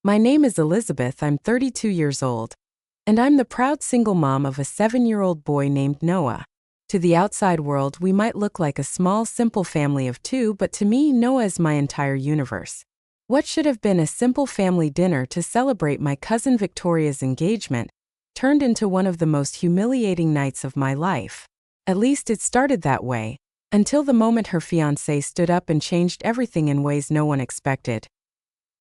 My name is Elizabeth, I'm 32 years old, and I'm the proud single mom of a 7-year-old boy named Noah. To the outside world, we might look like a small, simple family of two, but to me, Noah is my entire universe. What should have been a simple family dinner to celebrate my cousin Victoria's engagement turned into one of the most humiliating nights of my life. At least it started that way, until the moment her fiancé stood up and changed everything in ways no one expected.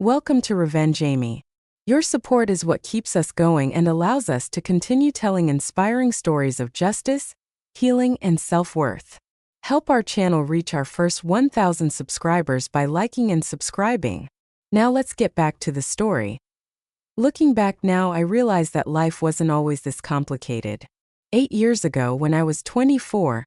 Welcome to Revenge Amy. Your support is what keeps us going and allows us to continue telling inspiring stories of justice, healing, and self-worth. Help our channel reach our first 1,000 subscribers by liking and subscribing. Now let's get back to the story. Looking back now, I realize that life wasn't always this complicated. 8 years ago, when I was 24,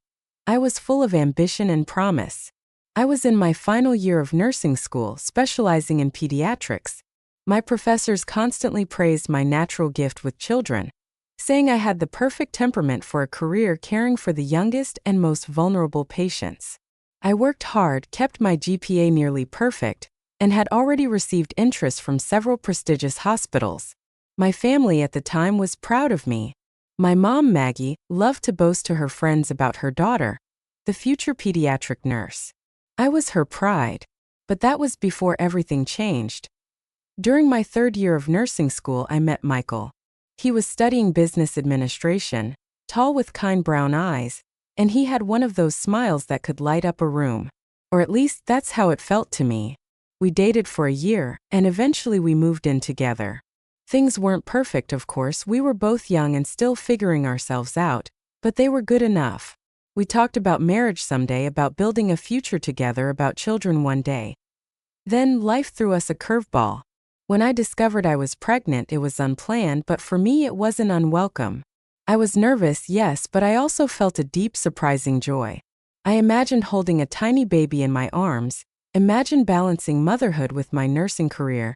I was full of ambition and promise. I was in my final year of nursing school, specializing in pediatrics. My professors constantly praised my natural gift with children, saying I had the perfect temperament for a career caring for the youngest and most vulnerable patients. I worked hard, kept my GPA nearly perfect, and had already received interest from several prestigious hospitals. My family at the time was proud of me. My mom, Maggie, loved to boast to her friends about her daughter, the future pediatric nurse. I was her pride, but that was before everything changed. During my 3rd year of nursing school, I met Michael. He was studying business administration, tall with kind brown eyes, and he had one of those smiles that could light up a room. Or at least that's how it felt to me. We dated for a year, and eventually we moved in together. Things weren't perfect, of course, we were both young and still figuring ourselves out, but they were good enough. We talked about marriage someday, about building a future together, about children one day. Then life threw us a curveball. When I discovered I was pregnant, it was unplanned, but for me it wasn't unwelcome. I was nervous, yes, but I also felt a deep, surprising joy. I imagined holding a tiny baby in my arms, imagined balancing motherhood with my nursing career,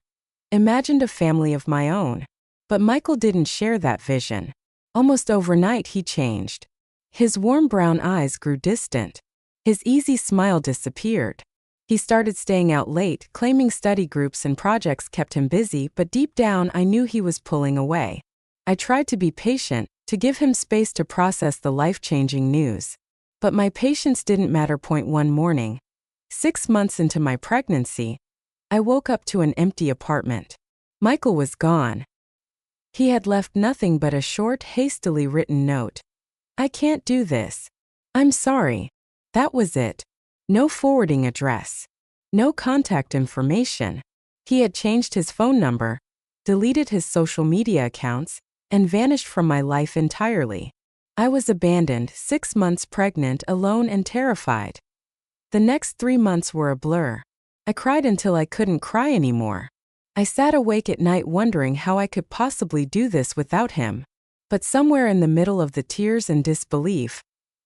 imagined a family of my own. But Michael didn't share that vision. Almost overnight he changed. His warm brown eyes grew distant. His easy smile disappeared. He started staying out late, claiming study groups and projects kept him busy, but deep down I knew he was pulling away. I tried to be patient, to give him space to process the life-changing news. But my patience didn't matter. One morning, 6 months into my pregnancy, I woke up to an empty apartment. Michael was gone. He had left nothing but a short, hastily written note. "I can't do this. I'm sorry." That was it. No forwarding address. No contact information. He had changed his phone number, deleted his social media accounts, and vanished from my life entirely. I was abandoned, 6 months pregnant, alone and terrified. The next 3 months were a blur. I cried until I couldn't cry anymore. I sat awake at night wondering how I could possibly do this without him. But somewhere in the middle of the tears and disbelief,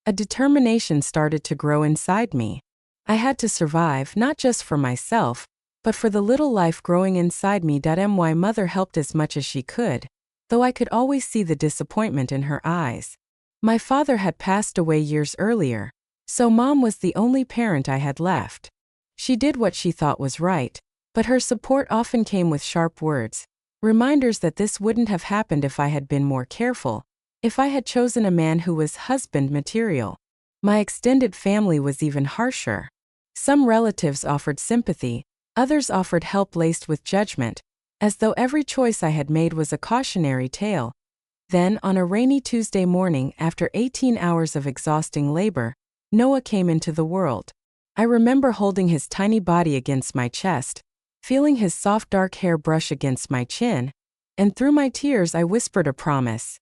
a determination started to grow inside me. I had to survive, not just for myself, but for the little life growing inside me. My mother helped as much as she could, though I could always see the disappointment in her eyes. My father had passed away years earlier, so Mom was the only parent I had left. She did what she thought was right, but her support often came with sharp words, reminders that this wouldn't have happened if I had been more careful, if I had chosen a man who was husband material. My extended family was even harsher. Some relatives offered sympathy, others offered help laced with judgment, as though every choice I had made was a cautionary tale. Then, on a rainy Tuesday morning, after 18 hours of exhausting labor, Noah came into the world. I remember holding his tiny body against my chest, feeling his soft dark hair brush against my chin, and through my tears I whispered a promise.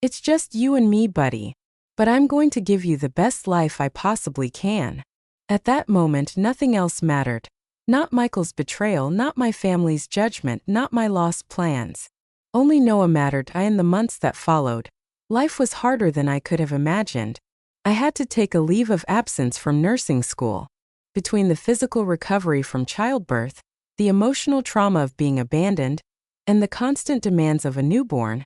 "It's just you and me, buddy. But I'm going to give you the best life I possibly can." At that moment, nothing else mattered. Not Michael's betrayal, not my family's judgment, not my lost plans. Only Noah mattered. In the months that followed, life was harder than I could have imagined. I had to take a leave of absence from nursing school. Between the physical recovery from childbirth, the emotional trauma of being abandoned, and the constant demands of a newborn,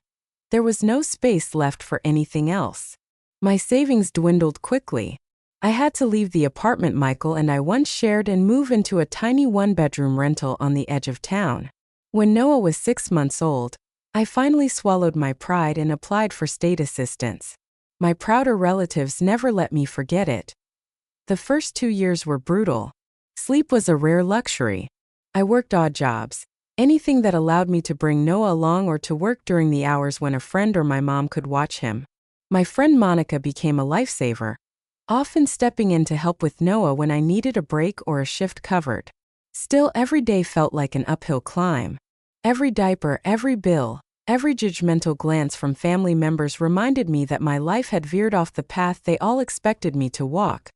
there was no space left for anything else. My savings dwindled quickly. I had to leave the apartment Michael and I once shared and move into a tiny one-bedroom rental on the edge of town. When Noah was 6 months old, I finally swallowed my pride and applied for state assistance. My prouder relatives never let me forget it. The first 2 years were brutal. Sleep was a rare luxury. I worked odd jobs, anything that allowed me to bring Noah along or to work during the hours when a friend or my mom could watch him. My friend Monica became a lifesaver, often stepping in to help with Noah when I needed a break or a shift covered. Still, every day felt like an uphill climb. Every diaper, every bill, every judgmental glance from family members reminded me that my life had veered off the path they all expected me to walk.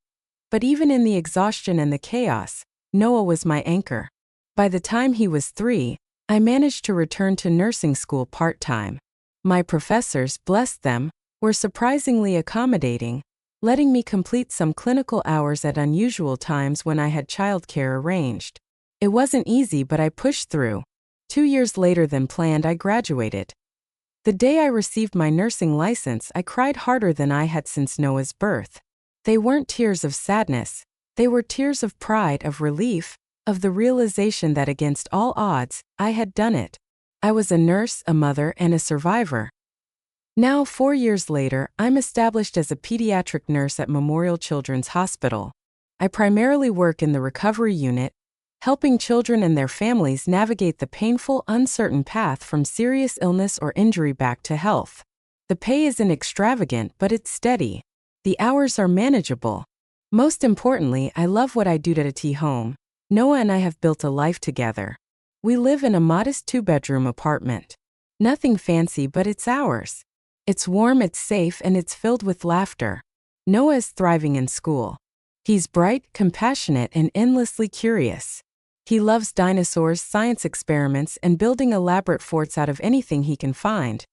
But even in the exhaustion and the chaos, Noah was my anchor. By the time he was 3, I managed to return to nursing school part-time. My professors, bless them, were surprisingly accommodating, letting me complete some clinical hours at unusual times when I had childcare arranged. It wasn't easy, but I pushed through. 2 years later than planned, I graduated. The day I received my nursing license, I cried harder than I had since Noah's birth. They weren't tears of sadness. They were tears of pride, of relief, of the realization that against all odds, I had done it. I was a nurse, a mother, and a survivor. Now, 4 years later, I'm established as a pediatric nurse at Memorial Children's Hospital. I primarily work in the recovery unit, helping children and their families navigate the painful, uncertain path from serious illness or injury back to health. The pay isn't extravagant, but it's steady. The hours are manageable. Most importantly, I love what I do at home. Noah and I have built a life together. We live in a modest 2-bedroom apartment. Nothing fancy, but it's ours. It's warm, it's safe, and it's filled with laughter. Noah is thriving in school. He's bright, compassionate, and endlessly curious. He loves dinosaurs, science experiments, and building elaborate forts out of anything he can find.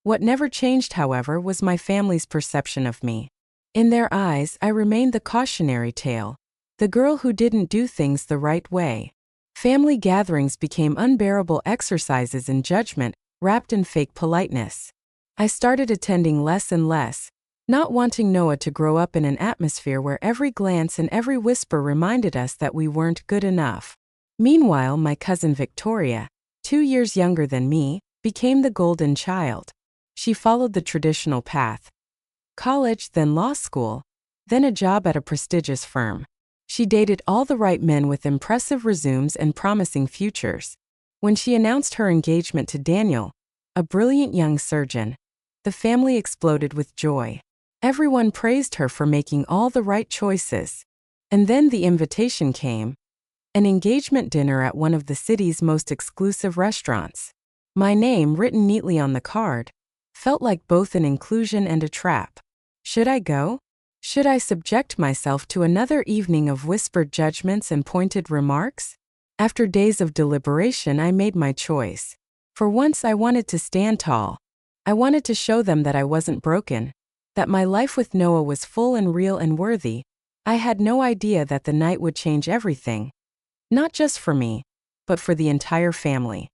What never changed, however, was my family's perception of me. In their eyes, I remained the cautionary tale, the girl who didn't do things the right way. Family gatherings became unbearable exercises in judgment, wrapped in fake politeness. I started attending less and less, not wanting Noah to grow up in an atmosphere where every glance and every whisper reminded us that we weren't good enough. Meanwhile, my cousin Victoria, 2 years younger than me, became the golden child. She followed the traditional path. College, then law school, then a job at a prestigious firm. She dated all the right men with impressive resumes and promising futures. When she announced her engagement to Daniel, a brilliant young surgeon, the family exploded with joy. Everyone praised her for making all the right choices. And then the invitation came, an engagement dinner at one of the city's most exclusive restaurants. My name, written neatly on the card, felt like both an inclusion and a trap. Should I go? Should I subject myself to another evening of whispered judgments and pointed remarks? After days of deliberation, I made my choice. For once, I wanted to stand tall. I wanted to show them that I wasn't broken, that my life with Noah was full and real and worthy. I had no idea that the night would change everything. Not just for me, but for the entire family.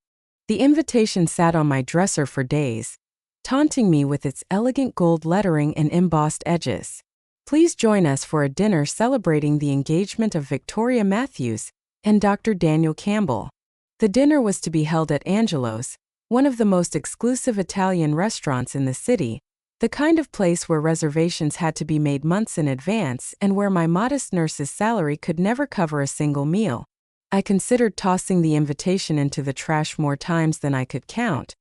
The invitation sat on my dresser for days, taunting me with its elegant gold lettering and embossed edges. Please join us for a dinner celebrating the engagement of Victoria Matthews and Dr. Daniel Campbell. The dinner was to be held at Angelo's, one of the most exclusive Italian restaurants in the city, the kind of place where reservations had to be made months in advance and where my modest nurse's salary could never cover a single meal. I considered tossing the invitation into the trash more times than I could count.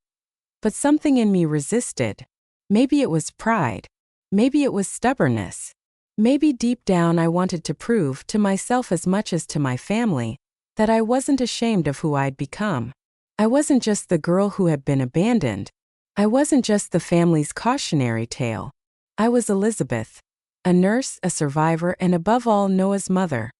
But something in me resisted. Maybe it was pride. Maybe it was stubbornness. Maybe deep down I wanted to prove to myself as much as to my family that I wasn't ashamed of who I'd become. I wasn't just the girl who had been abandoned. I wasn't just the family's cautionary tale. I was Elizabeth, a nurse, a survivor, and above all, Noah's mother.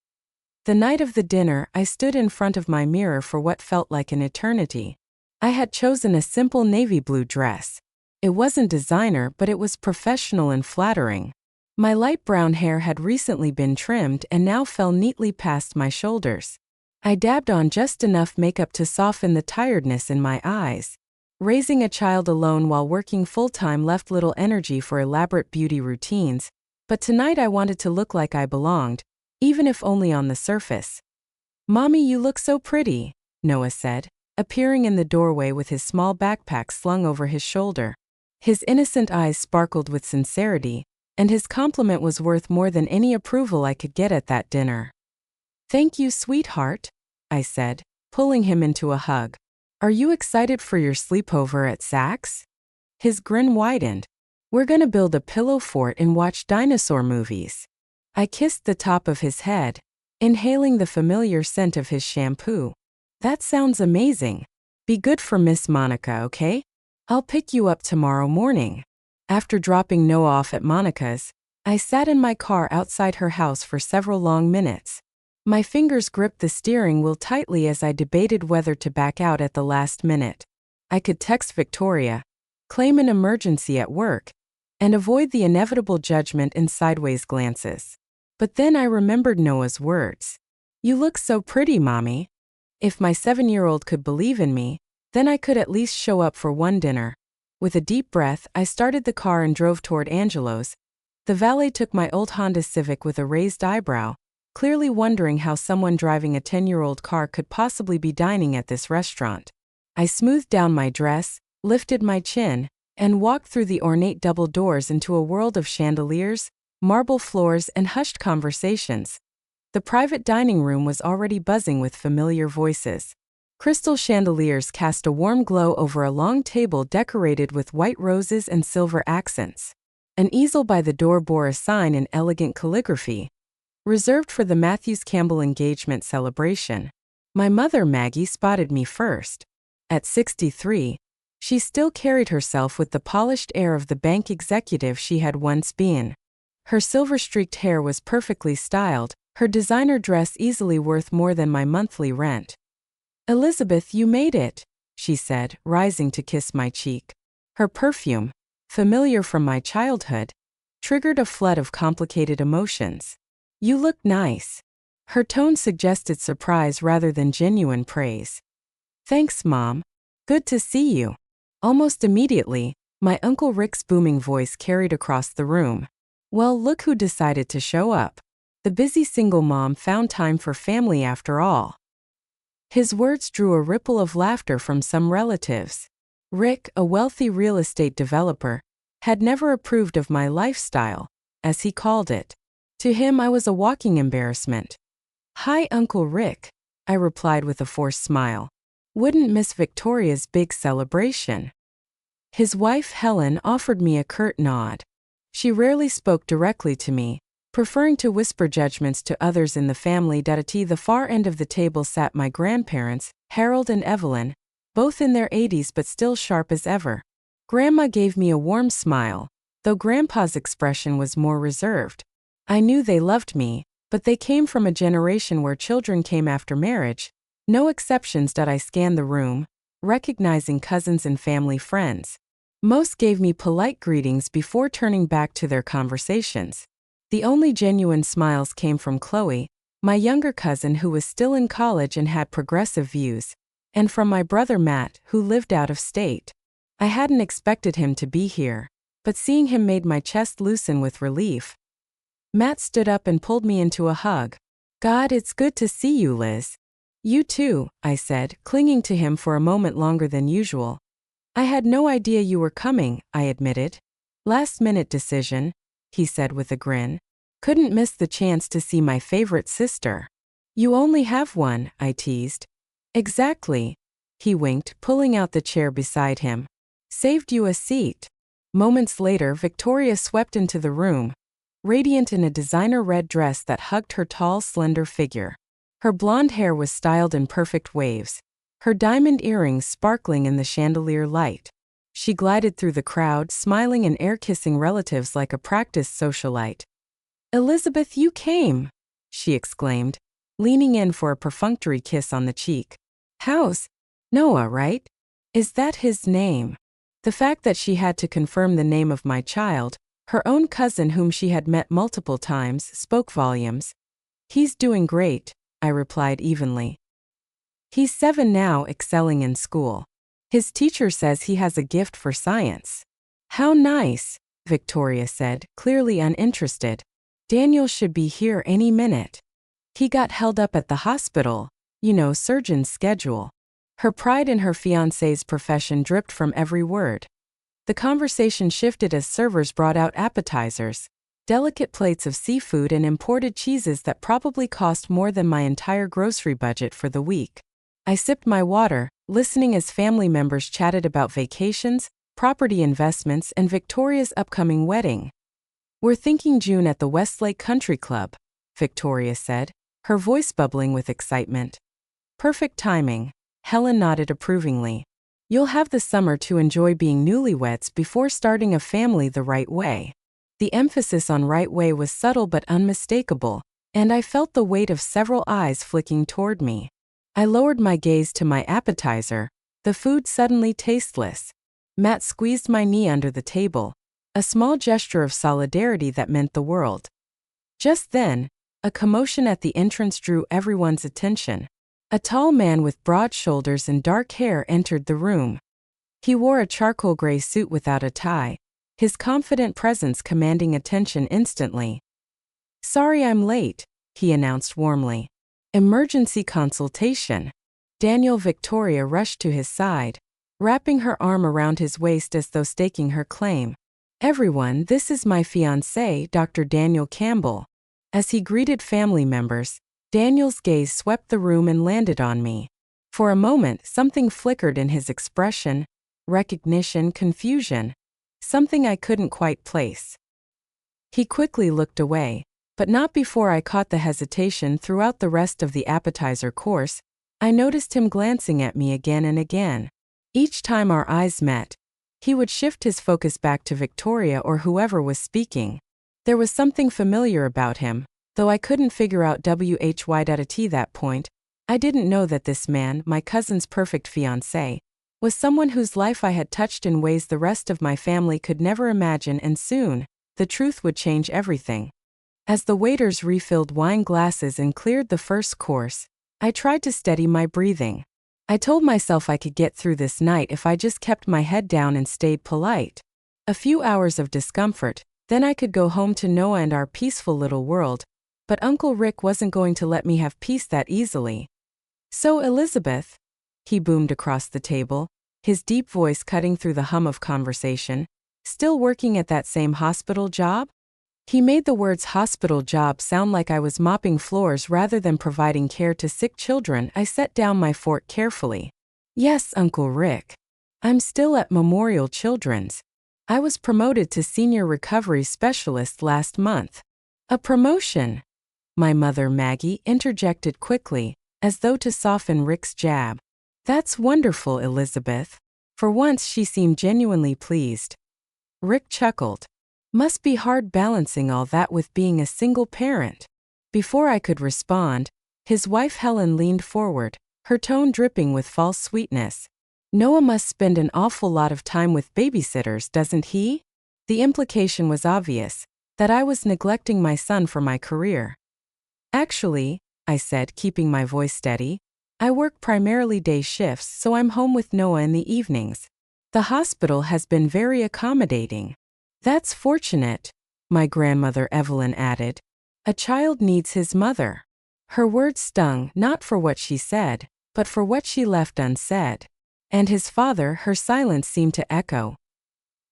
The night of the dinner, I stood in front of my mirror for what felt like an eternity. I had chosen a simple navy blue dress. It wasn't designer, but it was professional and flattering. My light brown hair had recently been trimmed and now fell neatly past my shoulders. I dabbed on just enough makeup to soften the tiredness in my eyes. Raising a child alone while working full-time left little energy for elaborate beauty routines, but tonight I wanted to look like I belonged, even if only on the surface. "Mommy, you look so pretty," Noah said. appearing in the doorway with his small backpack slung over his shoulder. His innocent eyes sparkled with sincerity, and his compliment was worth more than any approval I could get at that dinner. "Thank you, sweetheart," I said, pulling him into a hug. "Are you excited for your sleepover at Saks?" His grin widened. "We're gonna build a pillow fort and watch dinosaur movies." I kissed the top of his head, inhaling the familiar scent of his shampoo. "That sounds amazing. Be good for Miss Monica, okay? I'll pick you up tomorrow morning." After dropping Noah off at Monica's, I sat in my car outside her house for several long minutes. My fingers gripped the steering wheel tightly as I debated whether to back out at the last minute. I could text Victoria, claim an emergency at work, and avoid the inevitable judgment and sideways glances. But then I remembered Noah's words. "You look so pretty, Mommy." If my 7-year-old could believe in me, then I could at least show up for one dinner. With a deep breath, I started the car and drove toward Angelo's. The valet took my old Honda Civic with a raised eyebrow, clearly wondering how someone driving a 10-year-old car could possibly be dining at this restaurant. I smoothed down my dress, lifted my chin, and walked through the ornate double doors into a world of chandeliers, marble floors, and hushed conversations. The private dining room was already buzzing with familiar voices. Crystal chandeliers cast a warm glow over a long table decorated with white roses and silver accents. An easel by the door bore a sign in elegant calligraphy, reserved for the Matthews Campbell engagement celebration. My mother, Maggie, spotted me first. At 63, she still carried herself with the polished air of the bank executive she had once been. Her silver-streaked hair was perfectly styled, her designer dress easily worth more than my monthly rent. "Elizabeth, you made it," she said, rising to kiss my cheek. Her perfume, familiar from my childhood, triggered a flood of complicated emotions. "You look nice." Her tone suggested surprise rather than genuine praise. "Thanks, Mom. Good to see you." Almost immediately, my Uncle Rick's booming voice carried across the room. "Well, look who decided to show up. The busy single mom found time for family after all." His words drew a ripple of laughter from some relatives. Rick, a wealthy real estate developer, had never approved of my lifestyle, as he called it. To him, I was a walking embarrassment. "Hi, Uncle Rick," I replied with a forced smile. "Wouldn't miss Victoria's big celebration." His wife, Helen, offered me a curt nod. She rarely spoke directly to me, preferring to whisper judgments to others in the family. At the far end of the table sat my grandparents, Harold and Evelyn, both in their 80s but still sharp as ever. Grandma gave me a warm smile, though Grandpa's expression was more reserved. I knew they loved me, but they came from a generation where children came after marriage. No exceptions. I scanned the room, recognizing cousins and family friends. Most gave me polite greetings before turning back to their conversations. The only genuine smiles came from Chloe, my younger cousin who was still in college and had progressive views, and from my brother Matt, who lived out of state. I hadn't expected him to be here, but seeing him made my chest loosen with relief. Matt stood up and pulled me into a hug. "God, it's good to see you, Liz." "You too," I said, clinging to him for a moment longer than usual. "I had no idea you were coming," I admitted. "Last-minute decision," he said with a grin. "Couldn't miss the chance to see my favorite sister." "You only have one," I teased. "Exactly." He winked, pulling out the chair beside him. "Saved you a seat." Moments later, Victoria swept into the room, radiant in a designer red dress that hugged her tall, slender figure. Her blonde hair was styled in perfect waves, her diamond earrings sparkling in the chandelier light. She glided through the crowd, smiling and air-kissing relatives like a practiced socialite. "Elizabeth, you came!" she exclaimed, leaning in for a perfunctory kiss on the cheek. "How's Noah, right? Is that his name?" The fact that she had to confirm the name of my child, her own cousin whom she had met multiple times, spoke volumes. "He's doing great," I replied evenly. "He's 7 now, excelling in school. His teacher says he has a gift for science." "How nice," Victoria said, clearly uninterested. "Daniel should be here any minute. He got held up at the hospital, surgeon's schedule." Her pride in her fiancé's profession dripped from every word. The conversation shifted as servers brought out appetizers, delicate plates of seafood and imported cheeses that probably cost more than my entire grocery budget for the week. I sipped my water, listening as family members chatted about vacations, property investments, and Victoria's upcoming wedding. "We're thinking June at the Westlake Country Club," Victoria said, her voice bubbling with excitement. "Perfect timing," Helen nodded approvingly. "You'll have the summer to enjoy being newlyweds before starting a family the right way." The emphasis on right way was subtle but unmistakable, and I felt the weight of several eyes flicking toward me. I lowered my gaze to my appetizer, the food suddenly tasteless. Matt squeezed my knee under the table, a small gesture of solidarity that meant the world. Just then, a commotion at the entrance drew everyone's attention. A tall man with broad shoulders and dark hair entered the room. He wore a charcoal gray suit without a tie, his confident presence commanding attention instantly. "Sorry I'm late," he announced warmly. "Emergency consultation." Daniel Victoria rushed to his side, wrapping her arm around his waist as though staking her claim. "Everyone, this is my fiancé, Dr. Daniel Campbell." As he greeted family members, Daniel's gaze swept the room and landed on me. For a moment, something flickered in his expression, recognition, confusion, something I couldn't quite place. He quickly looked away, but not before I caught the hesitation throughout the rest of the appetizer course. I noticed him glancing at me again and again. Each time our eyes met, he would shift his focus back to Victoria or whoever was speaking. There was something familiar about him, though I couldn't figure out why at that point. I didn't know that this man, my cousin's perfect fiancé, was someone whose life I had touched in ways the rest of my family could never imagine, and soon, the truth would change everything. As the waiters refilled wine glasses and cleared the first course, I tried to steady my breathing. I told myself I could get through this night if I just kept my head down and stayed polite. A few hours of discomfort, then I could go home to Noah and our peaceful little world, but Uncle Rick wasn't going to let me have peace that easily. "So Elizabeth," he boomed across the table, his deep voice cutting through the hum of conversation, "still working at that same hospital job?" He made the words hospital job sound like I was mopping floors rather than providing care to sick children. I set down my fork carefully. "Yes, Uncle Rick. I'm still at Memorial Children's. I was promoted to senior recovery specialist last month." "A promotion?" My mother Maggie interjected quickly, as though to soften Rick's jab. "That's wonderful, Elizabeth." For once she seemed genuinely pleased. Rick chuckled. "Must be hard balancing all that with being a single parent." Before I could respond, his wife Helen leaned forward, her tone dripping with false sweetness. "Noah must spend an awful lot of time with babysitters, doesn't he?" The implication was obvious, that I was neglecting my son for my career. "Actually," I said, keeping my voice steady, "I work primarily day shifts, so I'm home with Noah in the evenings. The hospital has been very accommodating." "That's fortunate," my grandmother Evelyn added. "A child needs his mother." Her words stung not for what she said, but for what she left unsaid. And his father, her silence seemed to echo.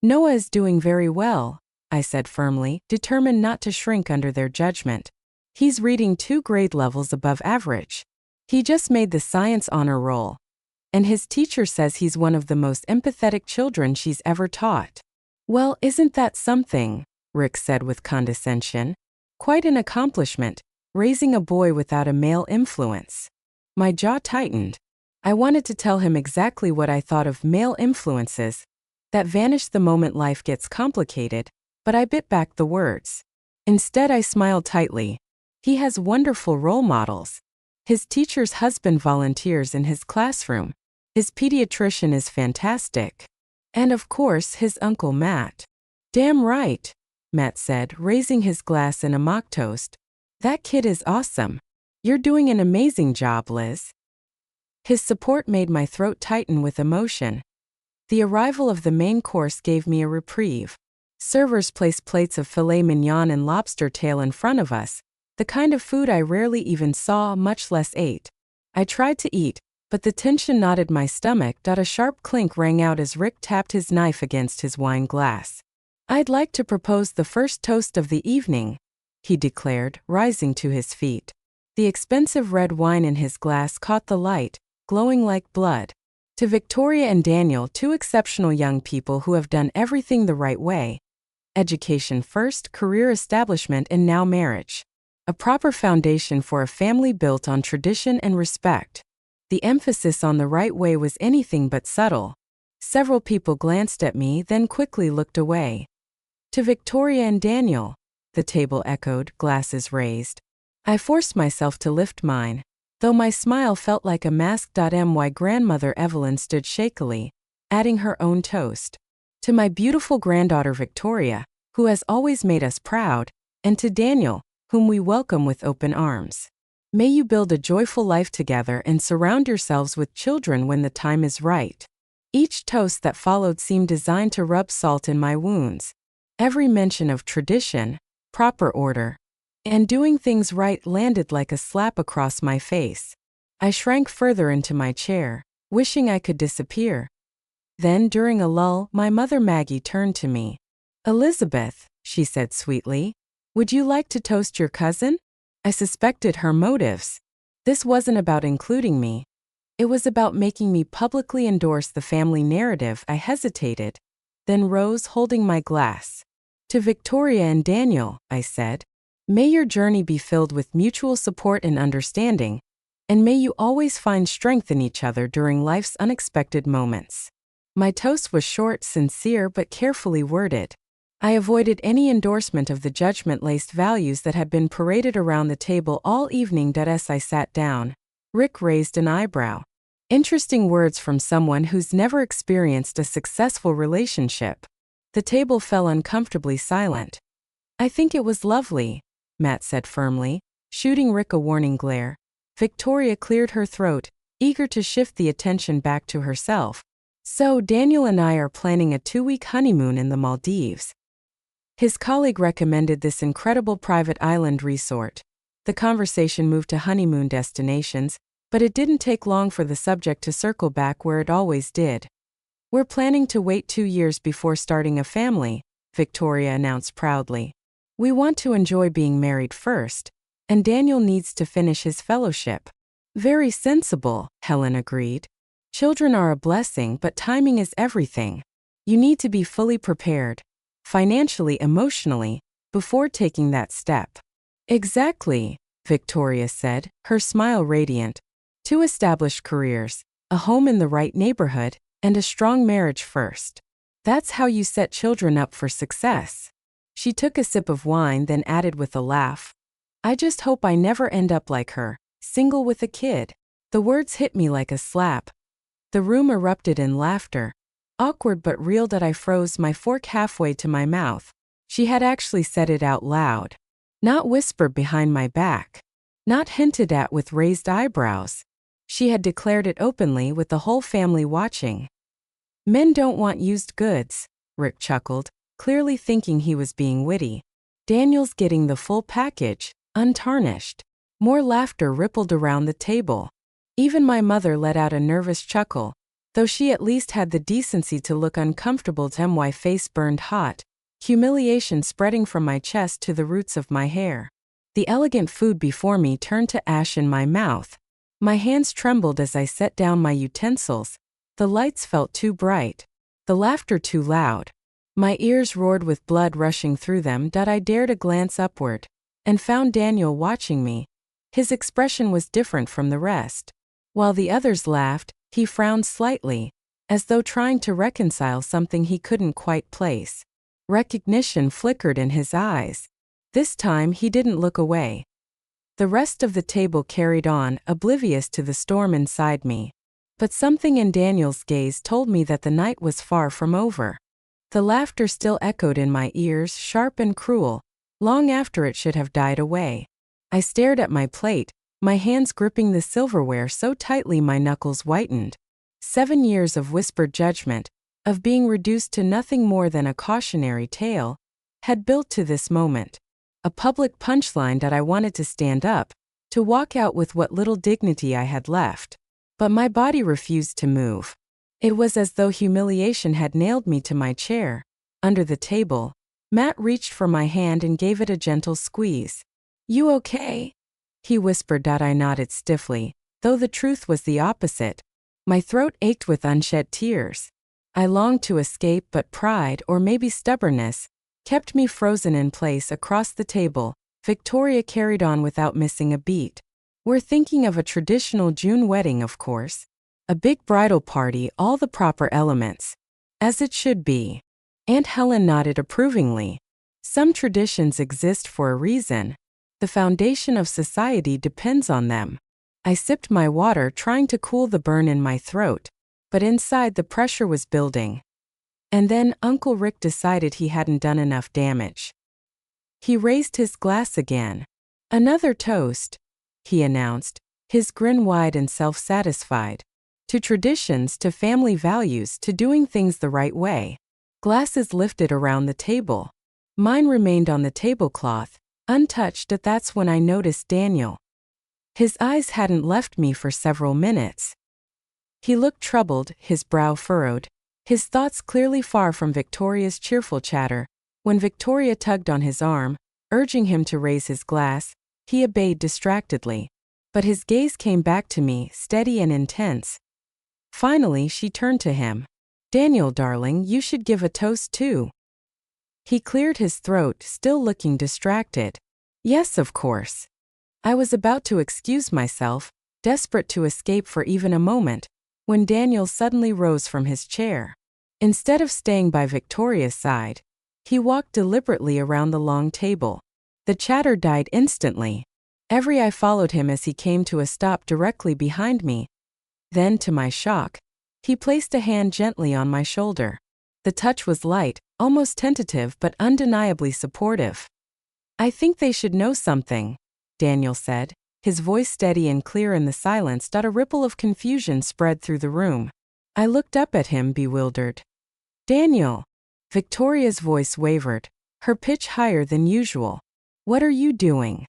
"Noah is doing very well," I said firmly, determined not to shrink under their judgment. "He's reading 2 grade levels above average. He just made the science honor roll. And his teacher says he's one of the most empathetic children she's ever taught." "Well, isn't that something?" Rick said with condescension. "Quite an accomplishment, raising a boy without a male influence." My jaw tightened. I wanted to tell him exactly what I thought of male influences, that vanish the moment life gets complicated, but I bit back the words. Instead, I smiled tightly. He has wonderful role models. His teacher's husband volunteers in his classroom. His pediatrician is fantastic. And of course, his uncle Matt. "Damn right," Matt said, raising his glass in a mock toast. "That kid is awesome. You're doing an amazing job, Liz." His support made my throat tighten with emotion. The arrival of the main course gave me a reprieve. Servers placed plates of filet mignon and lobster tail in front of us, the kind of food I rarely even saw, much less ate. I tried to eat, but the tension knotted my stomach. A sharp clink rang out as Rick tapped his knife against his wine glass. "I'd like to propose the first toast of the evening," he declared, rising to his feet. The expensive red wine in his glass caught the light, glowing like blood. "To Victoria and Daniel, two exceptional young people who have done everything the right way. Education first, career establishment, and now marriage. A proper foundation for a family built on tradition and respect." The emphasis on the right way was anything but subtle. Several people glanced at me, then quickly looked away. "To Victoria and Daniel," the table echoed, glasses raised. I forced myself to lift mine, though my smile felt like a masked. My grandmother Evelyn stood shakily, adding her own toast. "To my beautiful granddaughter Victoria, who has always made us proud, and to Daniel, whom we welcome with open arms. May you build a joyful life together and surround yourselves with children when the time is right." Each toast that followed seemed designed to rub salt in my wounds. Every mention of tradition, proper order, and doing things right landed like a slap across my face. I shrank further into my chair, wishing I could disappear. Then, during a lull, my mother Maggie turned to me. "Elizabeth," she said sweetly, "would you like to toast your cousin?" I suspected her motives. This wasn't about including me. It was about making me publicly endorse the family narrative. I hesitated, then rose, holding my glass. "To Victoria and Daniel," I said, "may your journey be filled with mutual support and understanding, and may you always find strength in each other during life's unexpected moments." My toast was short, sincere, but carefully worded. I avoided any endorsement of the judgment-laced values that had been paraded around the table all evening. As I sat down, Rick raised an eyebrow. Interesting words from someone who's never experienced a successful relationship. The table fell uncomfortably silent. "I think it was lovely," Matt said firmly, shooting Rick a warning glare. Victoria cleared her throat, eager to shift the attention back to herself. "So Daniel and I are planning a 2-week honeymoon in the Maldives. His colleague recommended this incredible private island resort." The conversation moved to honeymoon destinations, but it didn't take long for the subject to circle back where it always did. "We're planning to wait 2 years before starting a family," Victoria announced proudly. "We want to enjoy being married first, and Daniel needs to finish his fellowship." "Very sensible," Helen agreed. "Children are a blessing, but timing is everything. You need to be fully prepared, financially, emotionally, before taking that step." "Exactly," Victoria said, her smile radiant. "2 established careers, a home in the right neighborhood, and a strong marriage first. That's how you set children up for success." She took a sip of wine, then added with a laugh, "I just hope I never end up like her, single with a kid." The words hit me like a slap. The room erupted in laughter. Awkward but real. I froze, my fork halfway to my mouth. She had actually said it out loud. Not whispered behind my back. Not hinted at with raised eyebrows. She had declared it openly, with the whole family watching. "Men don't want used goods," Rick chuckled, clearly thinking he was being witty. "Daniel's getting the full package, untarnished." More laughter rippled around the table. Even my mother let out a nervous chuckle, though she at least had the decency to look uncomfortable. My face burned hot, humiliation spreading from my chest to the roots of my hair. The elegant food before me turned to ash in my mouth. My hands trembled as I set down my utensils. The lights felt too bright, the laughter too loud. My ears roared with blood rushing through them. I dared a glance upward, and found Daniel watching me. His expression was different from the rest. While the others laughed, he frowned slightly, as though trying to reconcile something he couldn't quite place. Recognition flickered in his eyes. This time he didn't look away. The rest of the table carried on, oblivious to the storm inside me. But something in Daniel's gaze told me that the night was far from over. The laughter still echoed in my ears, sharp and cruel, long after it should have died away. I stared at my plate, my hands gripping the silverware so tightly my knuckles whitened. 7 years of whispered judgment, of being reduced to nothing more than a cautionary tale, had built to this moment. A public punchline that I wanted to stand up, to walk out with what little dignity I had left. But my body refused to move. It was as though humiliation had nailed me to my chair. Under the table, Matt reached for my hand and gave it a gentle squeeze. "You okay?" he whispered. I nodded stiffly, though the truth was the opposite. My throat ached with unshed tears. I longed to escape, but pride, or maybe stubbornness, kept me frozen in place. Across the table, Victoria carried on without missing a beat. "We're thinking of a traditional June wedding, of course. A big bridal party, all the proper elements. As it should be." Aunt Helen nodded approvingly. "Some traditions exist for a reason. The foundation of society depends on them." I sipped my water, trying to cool the burn in my throat, but inside the pressure was building. And then Uncle Rick decided he hadn't done enough damage. He raised his glass again. "Another toast," he announced, his grin wide and self-satisfied. "To traditions, to family values, to doing things the right way." Glasses lifted around the table. Mine remained on the tablecloth, untouched. That's when I noticed Daniel. His eyes hadn't left me for several minutes. He looked troubled, his brow furrowed, his thoughts clearly far from Victoria's cheerful chatter. When Victoria tugged on his arm, urging him to raise his glass, he obeyed distractedly. But his gaze came back to me, steady and intense. Finally, she turned to him. "Daniel, darling, you should give a toast too." He cleared his throat, still looking distracted. "Yes, of course." I was about to excuse myself, desperate to escape for even a moment, when Daniel suddenly rose from his chair. Instead of staying by Victoria's side, he walked deliberately around the long table. The chatter died instantly. Every eye followed him as he came to a stop directly behind me. Then, to my shock, he placed a hand gently on my shoulder. The touch was light, almost tentative, but undeniably supportive. "I think they should know something," Daniel said, his voice steady and clear in the silence. A ripple of confusion spread through the room. I looked up at him, bewildered. "Daniel!" Victoria's voice wavered, her pitch higher than usual. "What are you doing?"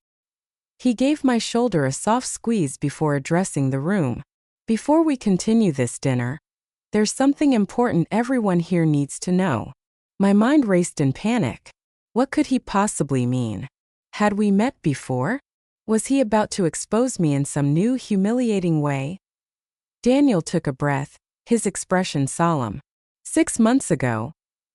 He gave my shoulder a soft squeeze before addressing the room. "Before we continue this dinner, there's something important everyone here needs to know." My mind raced in panic. What could he possibly mean? Had we met before? Was he about to expose me in some new, humiliating way? Daniel took a breath, his expression solemn. 6 months ago,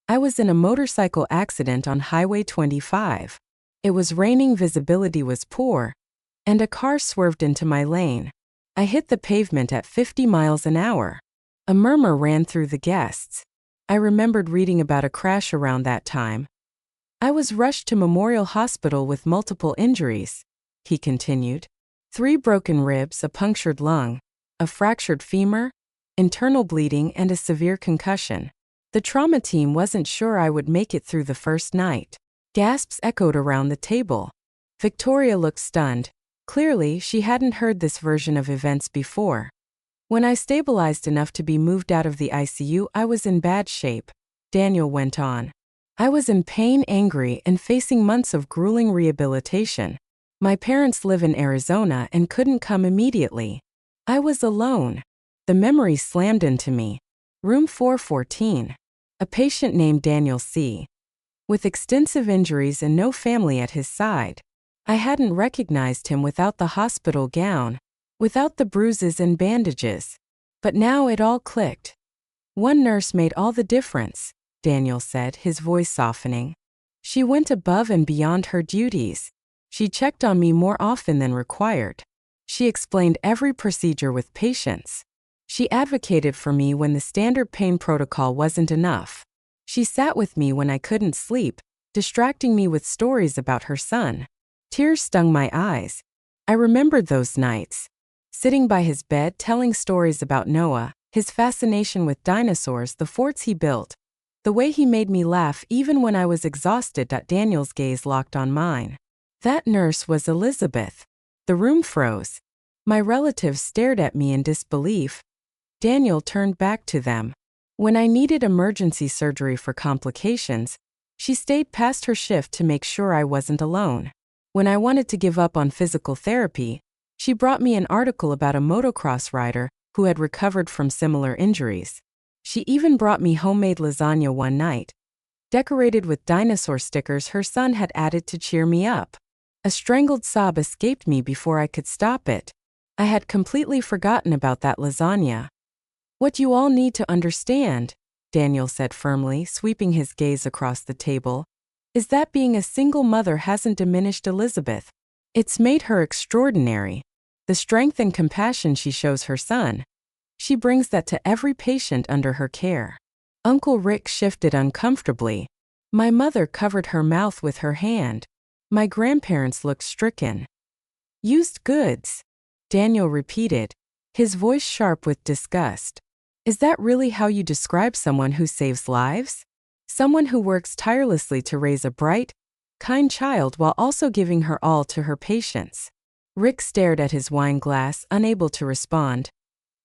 I was in a motorcycle accident on Highway 25. It was raining, visibility was poor, and a car swerved into my lane. I hit the pavement at 50 miles an hour. A murmur ran through the guests. I remembered reading about a crash around that time. "I was rushed to Memorial Hospital with multiple injuries," he continued. 3 broken ribs, a punctured lung, a fractured femur, internal bleeding, and a severe concussion. The trauma team wasn't sure I would make it through the first night. Gasps echoed around the table. Victoria looked stunned. Clearly, she hadn't heard this version of events before. "When I stabilized enough to be moved out of the ICU, I was in bad shape," Daniel went on. "I was in pain, angry, and facing months of grueling rehabilitation. My parents live in Arizona and couldn't come immediately. I was alone." The memory slammed into me. Room 414. A patient named Daniel C. with extensive injuries and no family at his side. I hadn't recognized him without the hospital gown, without the bruises and bandages. But now it all clicked. "One nurse made all the difference," Daniel said, his voice softening. "She went above and beyond her duties. She checked on me more often than required. She explained every procedure with patience. She advocated for me when the standard pain protocol wasn't enough. She sat with me when I couldn't sleep, distracting me with stories about her son." Tears stung my eyes. I remembered those nights. Sitting by his bed telling stories about Noah, his fascination with dinosaurs, the forts he built, the way he made me laugh even when I was exhausted. Daniel's gaze locked on mine. That nurse was Elizabeth. The room froze. My relatives stared at me in disbelief. Daniel turned back to them. "When I needed emergency surgery for complications, she stayed past her shift to make sure I wasn't alone. When I wanted to give up on physical therapy, she brought me an article about a motocross rider who had recovered from similar injuries. She even brought me homemade lasagna one night, decorated with dinosaur stickers her son had added to cheer me up. A strangled sob escaped me before I could stop it. I had completely forgotten about that lasagna. "What you all need to understand," Daniel said firmly, sweeping his gaze across the table, "is that being a single mother hasn't diminished Elizabeth. It's made her extraordinary. The strength and compassion she shows her son. She brings that to every patient under her care." Uncle Rick shifted uncomfortably. My mother covered her mouth with her hand. My grandparents looked stricken. "Used goods," Daniel repeated, his voice sharp with disgust. "Is that really how you describe someone who saves lives? Someone who works tirelessly to raise a bright, kind child while also giving her all to her patients?" Rick stared at his wine glass, unable to respond.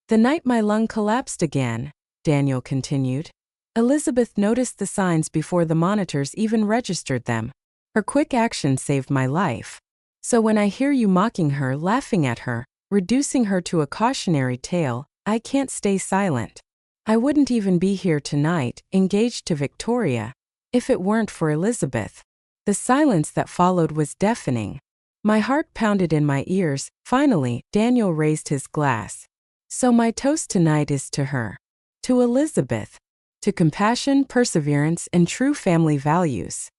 "The night my lung collapsed again," Daniel continued, "Elizabeth noticed the signs before the monitors even registered them. Her quick action saved my life. So when I hear you mocking her, laughing at her, reducing her to a cautionary tale, I can't stay silent. I wouldn't even be here tonight, engaged to Victoria, if it weren't for Elizabeth." The silence that followed was deafening. My heart pounded in my ears. Finally, Daniel raised his glass. "So my toast tonight is to her. To Elizabeth. To compassion, perseverance, and true family values."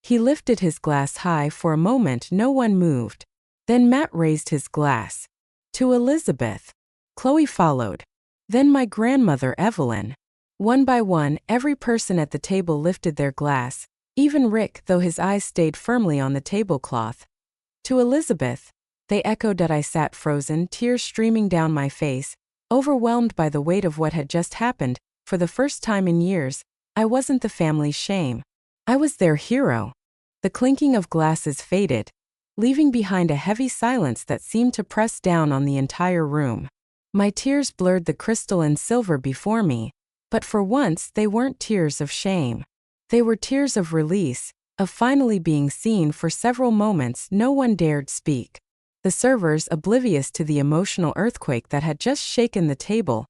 He lifted his glass high. For a moment no one moved. Then Matt raised his glass. "To Elizabeth." Chloe followed. Then my grandmother Evelyn. One by one, every person at the table lifted their glass, even Rick, though his eyes stayed firmly on the tablecloth. "To Elizabeth," they echoed. I sat frozen, tears streaming down my face, overwhelmed by the weight of what had just happened. For the first time in years, I wasn't the family's shame. I was their hero. The clinking of glasses faded, leaving behind a heavy silence that seemed to press down on the entire room. My tears blurred the crystal and silver before me, but for once they weren't tears of shame. They were tears of release, of finally being seen. For several moments no one dared speak. The servers, oblivious to the emotional earthquake that had just shaken the table,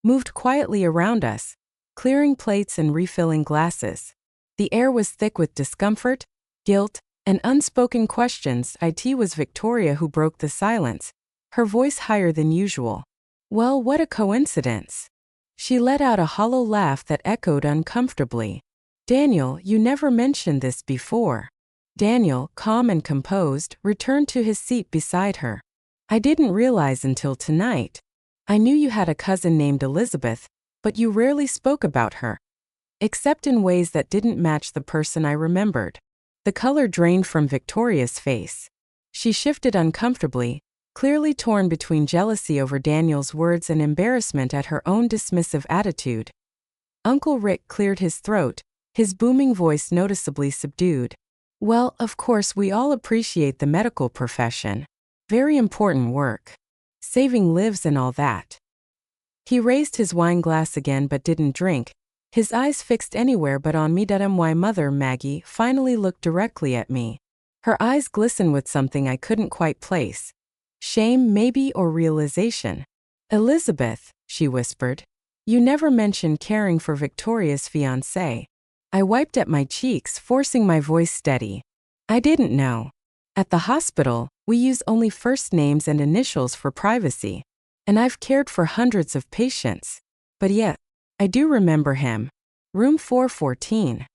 moved quietly around us, clearing plates and refilling glasses. The air was thick with discomfort, guilt, and unspoken questions. It was Victoria who broke the silence, her voice higher than usual. "Well, what a coincidence." She let out a hollow laugh that echoed uncomfortably. "Daniel, you never mentioned this before." Daniel, calm and composed, returned to his seat beside her. "I didn't realize until tonight. I knew you had a cousin named Elizabeth, but you rarely spoke about her, except in ways that didn't match the person I remembered." The color drained from Victoria's face. She shifted uncomfortably, clearly torn between jealousy over Daniel's words and embarrassment at her own dismissive attitude. Uncle Rick cleared his throat, his booming voice noticeably subdued. "Well, of course we all appreciate the medical profession. Very important work. Saving lives and all that." He raised his wine glass again but didn't drink, his eyes fixed anywhere but on me. My mother, Maggie, finally looked directly at me. Her eyes glistened with something I couldn't quite place. Shame, maybe, or realization. "Elizabeth," she whispered, "you never mentioned caring for Victoria's fiancé." I wiped at my cheeks, forcing my voice steady. "I didn't know. At the hospital, we use only first names and initials for privacy. And I've cared for hundreds of patients. But yet, I do remember him. Room 414.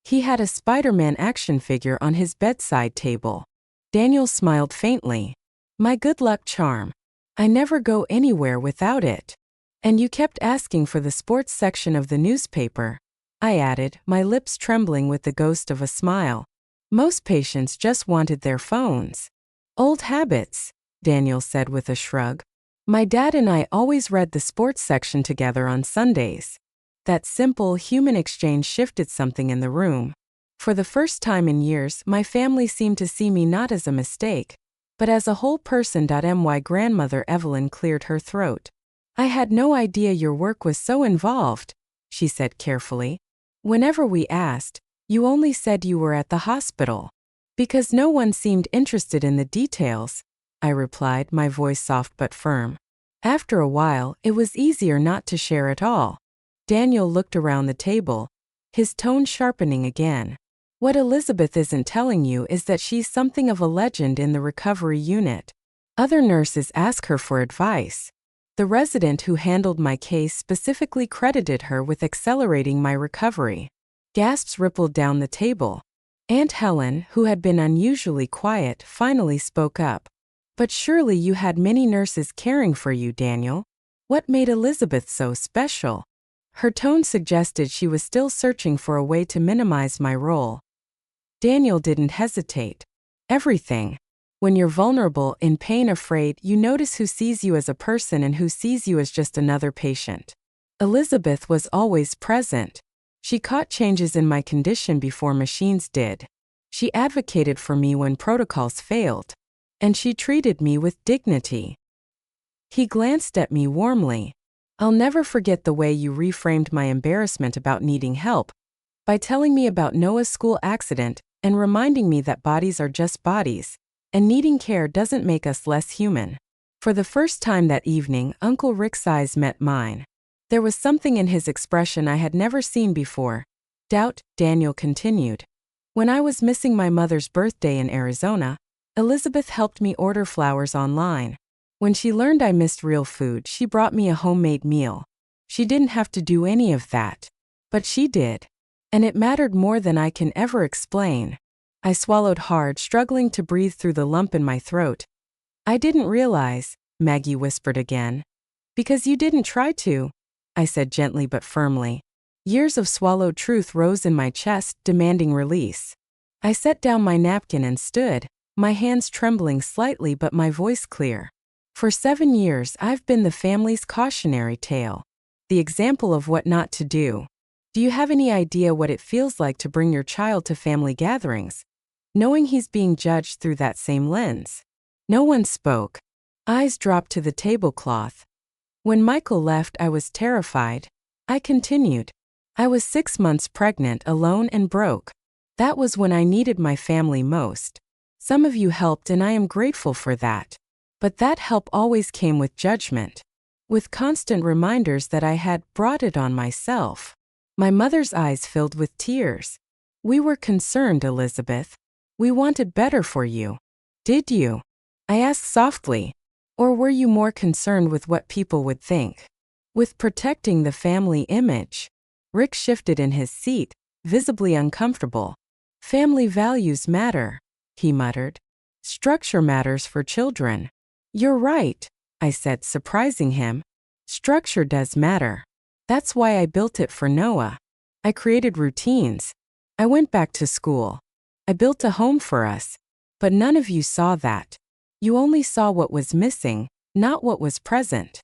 He had a Spider-Man action figure on his bedside table." Daniel smiled faintly. "My good luck charm. I never go anywhere without it." "And you kept asking for the sports section of the newspaper," I added, my lips trembling with the ghost of a smile. "Most patients just wanted their phones." "Old habits," Daniel said with a shrug. "My dad and I always read the sports section together on Sundays." That simple human exchange shifted something in the room. For the first time in years, my family seemed to see me not as a mistake, but as a whole person. My grandmother Evelyn cleared her throat. "I had no idea your work was so involved," she said carefully. "Whenever we asked, you only said you were at the hospital." "Because no one seemed interested in the details," I replied, my voice soft but firm. After a while, it was easier not to share at all. Daniel looked around the table, his tone sharpening again. What Elizabeth isn't telling you is that she's something of a legend in the recovery unit. Other nurses ask her for advice. The resident who handled my case specifically credited her with accelerating my recovery. Gasps rippled down the table. Aunt Helen, who had been unusually quiet, finally spoke up. But surely you had many nurses caring for you, Daniel. What made Elizabeth so special? Her tone suggested she was still searching for a way to minimize my role. Daniel didn't hesitate. Everything. When you're vulnerable, in pain, afraid, you notice who sees you as a person and who sees you as just another patient. Elizabeth was always present. She caught changes in my condition before machines did. She advocated for me when protocols failed. And she treated me with dignity. He glanced at me warmly. I'll never forget the way you reframed my embarrassment about needing help, by telling me about Noah's school accident and reminding me that bodies are just bodies, and needing care doesn't make us less human. For the first time that evening, Uncle Rick's eyes met mine. There was something in his expression I had never seen before. Doubt, Daniel continued. When I was missing my mother's birthday in Arizona, Elizabeth helped me order flowers online. When she learned I missed real food, she brought me a homemade meal. She didn't have to do any of that. But she did. And it mattered more than I can ever explain. I swallowed hard, struggling to breathe through the lump in my throat. I didn't realize, Maggie whispered again. Because you didn't try to, I said gently but firmly. Years of swallowed truth rose in my chest, demanding release. I set down my napkin and stood, my hands trembling slightly but my voice clear. For 7 years I've been the family's cautionary tale. The example of what not to do. Do you have any idea what it feels like to bring your child to family gatherings, knowing he's being judged through that same lens? No one spoke. Eyes dropped to the tablecloth. When Michael left, I was terrified. I continued. I was 6 months pregnant, alone and broke. That was when I needed my family most. Some of you helped and I am grateful for that. But that help always came with judgment. With constant reminders that I had brought it on myself. My mother's eyes filled with tears. We were concerned, Elizabeth. We wanted better for you. Did you? I asked softly. Or were you more concerned with what people would think? With protecting the family image? Rick shifted in his seat, visibly uncomfortable. Family values matter, he muttered. Structure matters for children. You're right, I said, surprising him. Structure does matter. That's why I built it for Noah. I created routines. I went back to school. I built a home for us. But none of you saw that. You only saw what was missing, not what was present.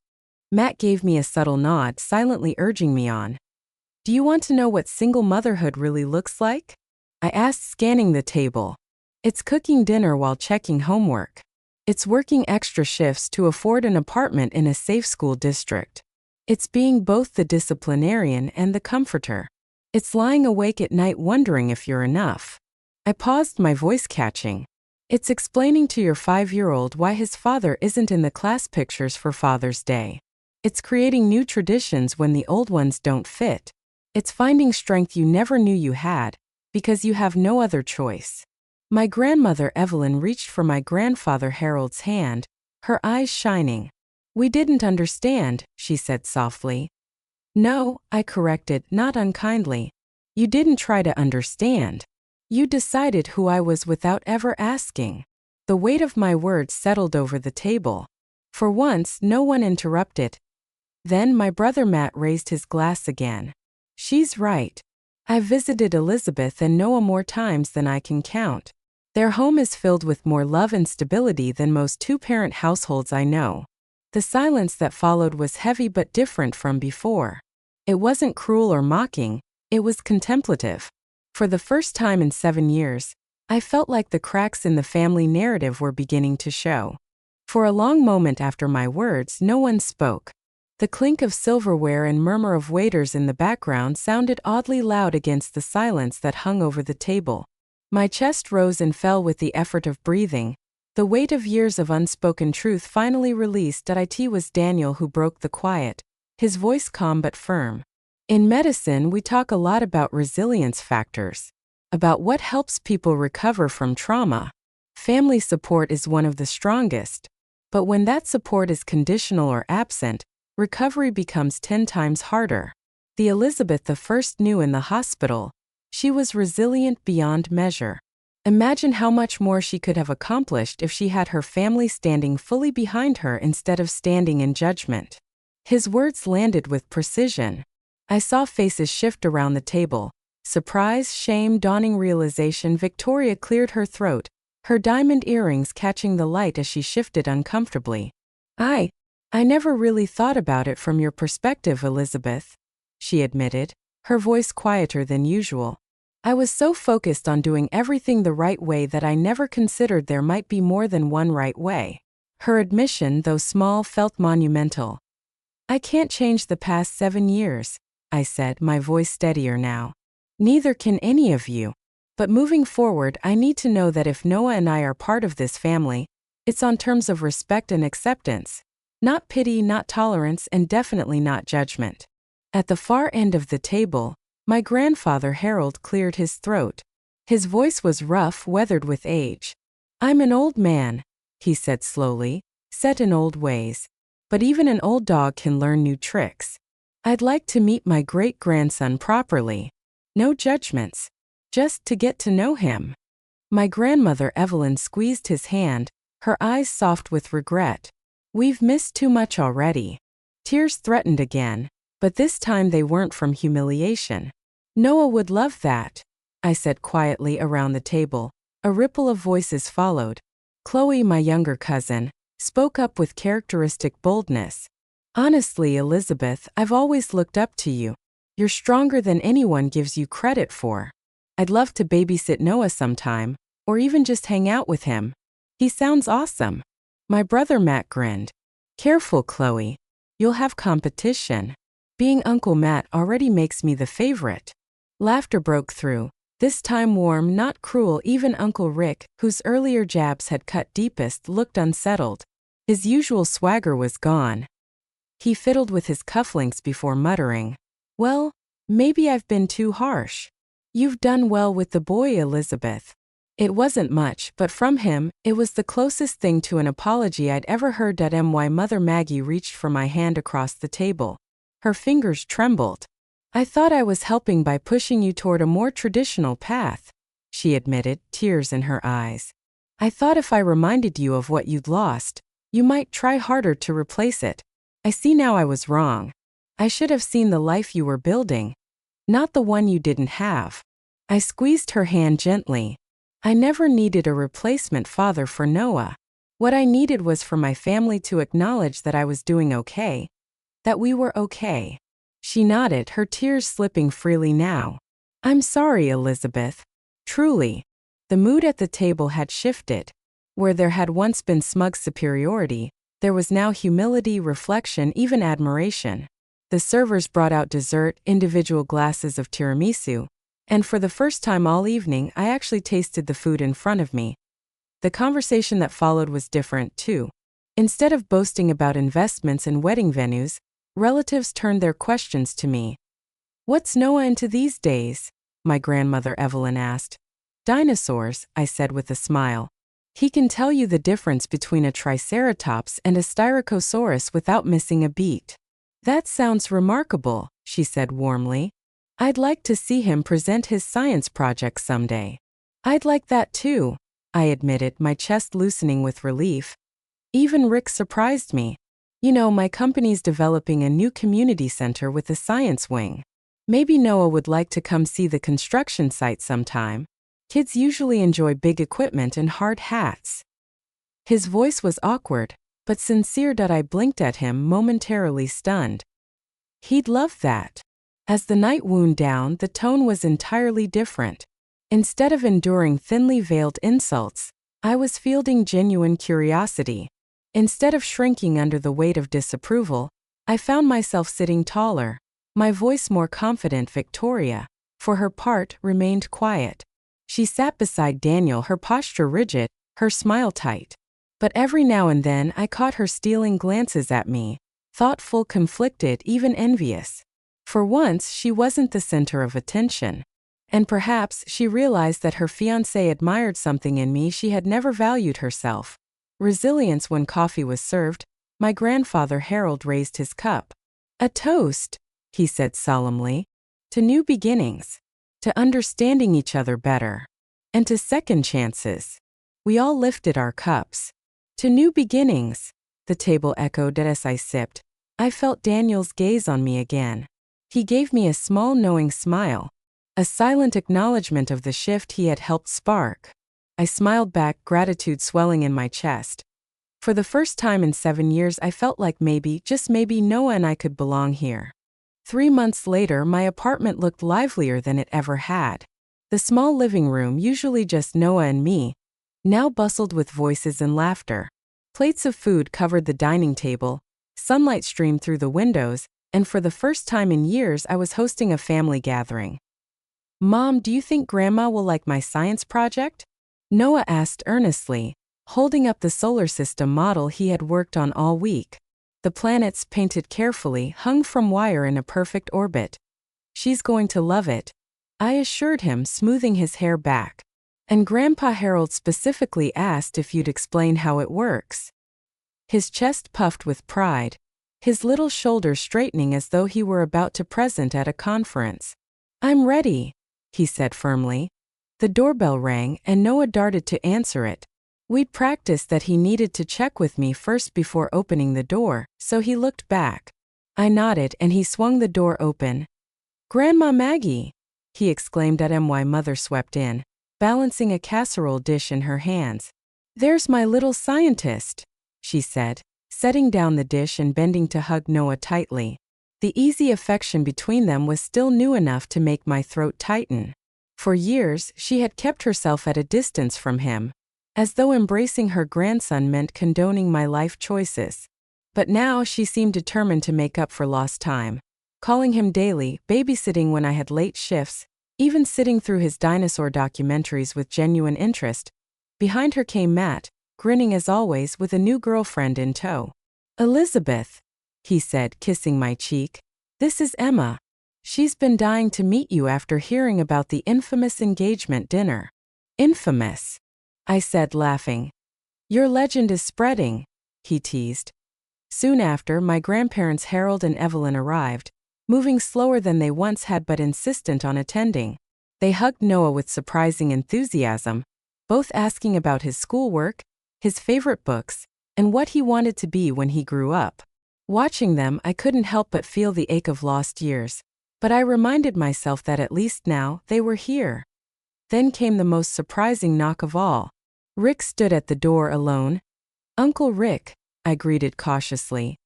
Matt gave me a subtle nod, silently urging me on. Do you want to know what single motherhood really looks like? I asked, scanning the table. It's cooking dinner while checking homework. It's working extra shifts to afford an apartment in a safe school district. It's being both the disciplinarian and the comforter. It's lying awake at night wondering if you're enough. I paused, my voice catching. It's explaining to your 5-year-old why his father isn't in the class pictures for Father's Day. It's creating new traditions when the old ones don't fit. It's finding strength you never knew you had, because you have no other choice. My grandmother Evelyn reached for my grandfather Harold's hand, her eyes shining. We didn't understand, she said softly. No, I corrected, not unkindly. You didn't try to understand. You decided who I was without ever asking. The weight of my words settled over the table. For once, no one interrupted. Then my brother Matt raised his glass again. She's right. I've visited Elizabeth and Noah more times than I can count. Their home is filled with more love and stability than most two-parent households I know. The silence that followed was heavy but different from before. It wasn't cruel or mocking, it was contemplative. For the first time in 7 years, I felt like the cracks in the family narrative were beginning to show. For a long moment after my words, no one spoke. The clink of silverware and murmur of waiters in the background sounded oddly loud against the silence that hung over the table. My chest rose and fell with the effort of breathing. The weight of years of unspoken truth finally released. It was Daniel who broke the quiet, his voice calm but firm. In medicine, we talk a lot about resilience factors, about what helps people recover from trauma. Family support is one of the strongest, but when that support is conditional or absent, recovery becomes 10 times harder. The Elizabeth I knew in the hospital, she was resilient beyond measure. Imagine how much more she could have accomplished if she had her family standing fully behind her instead of standing in judgment. His words landed with precision. I saw faces shift around the table. Surprise, shame, dawning realization. Victoria cleared her throat, her diamond earrings catching the light as she shifted uncomfortably. I never really thought about it from your perspective, Elizabeth, she admitted, her voice quieter than usual. I was so focused on doing everything the right way that I never considered there might be more than one right way. Her admission, though small, felt monumental. I can't change the past 7 years, I said, my voice steadier now. Neither can any of you. But moving forward, I need to know that if Noah and I are part of this family, it's on terms of respect and acceptance. Not pity, not tolerance, and definitely not judgment. At the far end of the table, my grandfather Harold cleared his throat. His voice was rough, weathered with age. I'm an old man, he said slowly, set in old ways. But even an old dog can learn new tricks. I'd like to meet my great-grandson properly. No judgments. Just to get to know him. My grandmother Evelyn squeezed his hand, her eyes soft with regret. We've missed too much already. Tears threatened again, but this time they weren't from humiliation. Noah would love that, I said quietly around the table. A ripple of voices followed. Chloe, my younger cousin, spoke up with characteristic boldness. Honestly, Elizabeth, I've always looked up to you. You're stronger than anyone gives you credit for. I'd love to babysit Noah sometime, or even just hang out with him. He sounds awesome. My brother Matt grinned. Careful, Chloe. You'll have competition. Being Uncle Matt already makes me the favorite. Laughter broke through, this time warm, not cruel. Even Uncle Rick, whose earlier jabs had cut deepest, looked unsettled. His usual swagger was gone. He fiddled with his cufflinks before muttering, Well, maybe I've been too harsh. You've done well with the boy, Elizabeth. It wasn't much, but from him, it was the closest thing to an apology I'd ever heard. My mother Maggie reached for my hand across the table. Her fingers trembled. I thought I was helping by pushing you toward a more traditional path, she admitted, tears in her eyes. I thought if I reminded you of what you'd lost, you might try harder to replace it. I see now I was wrong. I should have seen the life you were building, not the one you didn't have. I squeezed her hand gently. I never needed a replacement father for Noah. What I needed was for my family to acknowledge that I was doing okay, that we were okay. She nodded, her tears slipping freely now. I'm sorry, Elizabeth. Truly. The mood at the table had shifted. Where there had once been smug superiority, there was now humility, reflection, even admiration. The servers brought out dessert, individual glasses of tiramisu, and for the first time all evening I actually tasted the food in front of me. The conversation that followed was different, too. Instead of boasting about investments and wedding venues, relatives turned their questions to me. What's Noah into these days? My grandmother Evelyn asked. Dinosaurs, I said with a smile. He can tell you the difference between a triceratops and a styracosaurus without missing a beat. That sounds remarkable, she said warmly. I'd like to see him present his science project someday. I'd like that too, I admitted, my chest loosening with relief. Even Rick surprised me. You know, my company's developing a new community center with a science wing. Maybe Noah would like to come see the construction site sometime. Kids usually enjoy big equipment and hard hats. His voice was awkward, but sincere. I blinked at him, momentarily stunned. He'd love that. As the night wound down, the tone was entirely different. Instead of enduring thinly veiled insults, I was fielding genuine curiosity. Instead of shrinking under the weight of disapproval, I found myself sitting taller, my voice more confident. Victoria, for her part, remained quiet. She sat beside Daniel, her posture rigid, her smile tight. But every now and then I caught her stealing glances at me, thoughtful, conflicted, even envious. For once, she wasn't the center of attention. And perhaps she realized that her fiancé admired something in me she had never valued herself. Resilience. When coffee was served, my grandfather Harold raised his cup. "A toast," he said solemnly, "to new beginnings, to understanding each other better, and to second chances." We all lifted our cups. "To new beginnings," the table echoed as I sipped. I felt Daniel's gaze on me again. He gave me a small knowing smile, a silent acknowledgement of the shift he had helped spark. I smiled back, gratitude swelling in my chest. For the first time in 7 years, I felt like maybe, just maybe, Noah and I could belong here. 3 months later, my apartment looked livelier than it ever had. The small living room, usually just Noah and me, now bustled with voices and laughter. Plates of food covered the dining table, sunlight streamed through the windows, and for the first time in years I was hosting a family gathering. "Mom, do you think Grandma will like my science project?" Noah asked earnestly, holding up the solar system model he had worked on all week. The planets, painted carefully, hung from wire in a perfect orbit. "She's going to love it," I assured him, smoothing his hair back. "And Grandpa Harold specifically asked if you'd explain how it works." His chest puffed with pride, his little shoulders straightening as though he were about to present at a conference. "I'm ready," he said firmly. The doorbell rang, and Noah darted to answer it. We'd practiced that he needed to check with me first before opening the door, so he looked back. I nodded, and he swung the door open. "Grandma Maggie!" he exclaimed at my mother swept in, balancing a casserole dish in her hands. "There's my little scientist," she said, setting down the dish and bending to hug Noah tightly. The easy affection between them was still new enough to make my throat tighten. For years, she had kept herself at a distance from him, as though embracing her grandson meant condoning my life choices. But now she seemed determined to make up for lost time. Calling him daily, babysitting when I had late shifts, even sitting through his dinosaur documentaries with genuine interest. Behind her came Matt, grinning as always with a new girlfriend in tow. "Elizabeth," he said, kissing my cheek, "this is Emma. She's been dying to meet you after hearing about the infamous engagement dinner." "Infamous?" I said, laughing. "Your legend is spreading," he teased. Soon after, my grandparents Harold and Evelyn arrived, moving slower than they once had but insistent on attending. They hugged Noah with surprising enthusiasm, both asking about his schoolwork, his favorite books, and what he wanted to be when he grew up. Watching them, I couldn't help but feel the ache of lost years, but I reminded myself that at least now, they were here. Then came the most surprising knock of all. Rick stood at the door alone. "Uncle Rick," I greeted cautiously.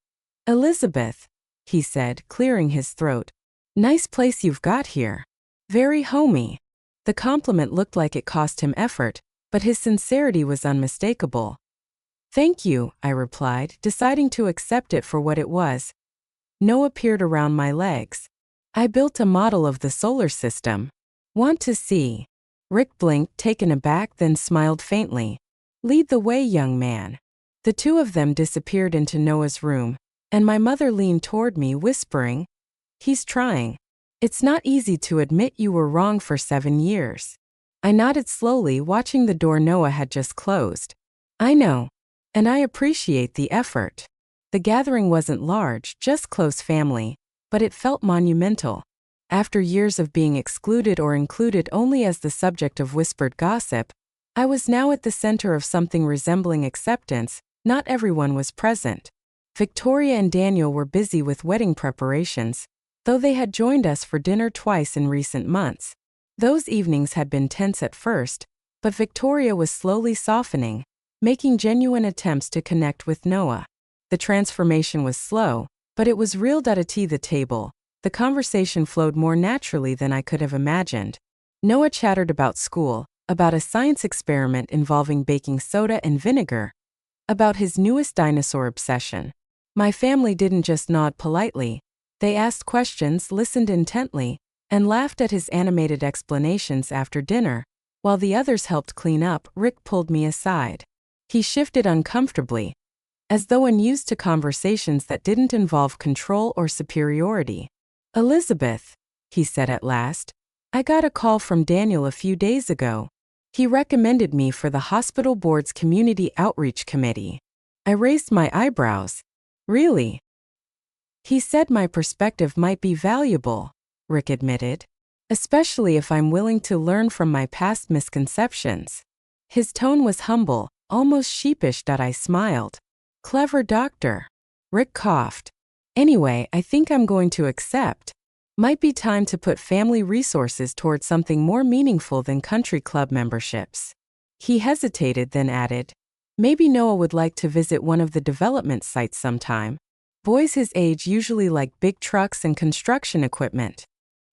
"Elizabeth," he said, clearing his throat. "Nice place you've got here. Very homey." The compliment looked like it cost him effort, but his sincerity was unmistakable. "Thank you," I replied, deciding to accept it for what it was. Noah peered around my legs. "I built a model of the solar system. Want to see?" Rick blinked, taken aback, then smiled faintly. "Lead the way, young man." The two of them disappeared into Noah's room, and my mother leaned toward me, whispering, "He's trying. It's not easy to admit you were wrong for 7 years." I nodded slowly, watching the door Noah had just closed. "I know. And I appreciate the effort." The gathering wasn't large, just close family, but it felt monumental. After years of being excluded or included only as the subject of whispered gossip, I was now at the center of something resembling acceptance. Not everyone was present. Victoria and Daniel were busy with wedding preparations, though they had joined us for dinner twice in recent months. Those evenings had been tense at first, but Victoria was slowly softening, making genuine attempts to connect with Noah. The transformation was slow, but it was real. At the table, the conversation flowed more naturally than I could have imagined. Noah chattered about school, about a science experiment involving baking soda and vinegar, about his newest dinosaur obsession. My family didn't just nod politely. They asked questions, listened intently, and laughed at his animated explanations. After dinner, while the others helped clean up, Rick pulled me aside. He shifted uncomfortably, as though unused to conversations that didn't involve control or superiority. Elizabeth, he said at last, I got a call from Daniel a few days ago. He recommended me for the hospital board's community outreach committee. I raised my eyebrows. Really? He said my perspective might be valuable, Rick admitted, especially if I'm willing to learn from my past misconceptions. His tone was humble, almost sheepish. I smiled. Clever doctor. Rick coughed. Anyway, I think I'm going to accept. Might be time to put family resources towards something more meaningful than country club memberships. He hesitated, then added, maybe Noah would like to visit one of the development sites sometime. Boys his age usually like big trucks and construction equipment.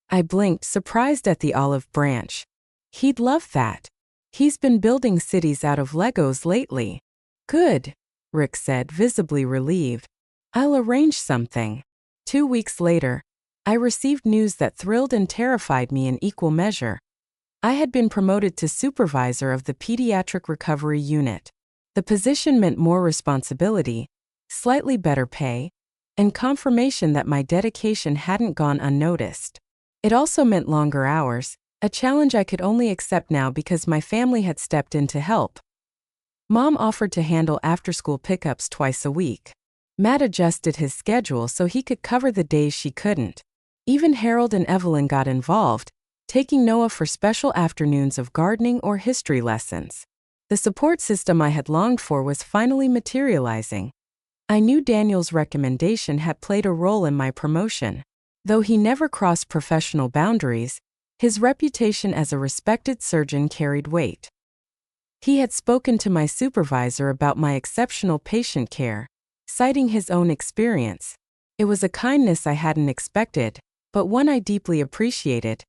I blinked, surprised at the olive branch. He'd love that. He's been building cities out of Legos lately. Good, Rick said, visibly relieved. I'll arrange something. 2 weeks later, I received news that thrilled and terrified me in equal measure. I had been promoted to supervisor of the pediatric recovery unit. The position meant more responsibility, slightly better pay, and confirmation that my dedication hadn't gone unnoticed. It also meant longer hours, a challenge I could only accept now because my family had stepped in to help. Mom offered to handle after-school pickups twice a week. Matt adjusted his schedule so he could cover the days she couldn't. Even Harold and Evelyn got involved, taking Noah for special afternoons of gardening or history lessons. The support system I had longed for was finally materializing. I knew Daniel's recommendation had played a role in my promotion. Though he never crossed professional boundaries, his reputation as a respected surgeon carried weight. He had spoken to my supervisor about my exceptional patient care, citing his own experience. It was a kindness I hadn't expected, but one I deeply appreciated.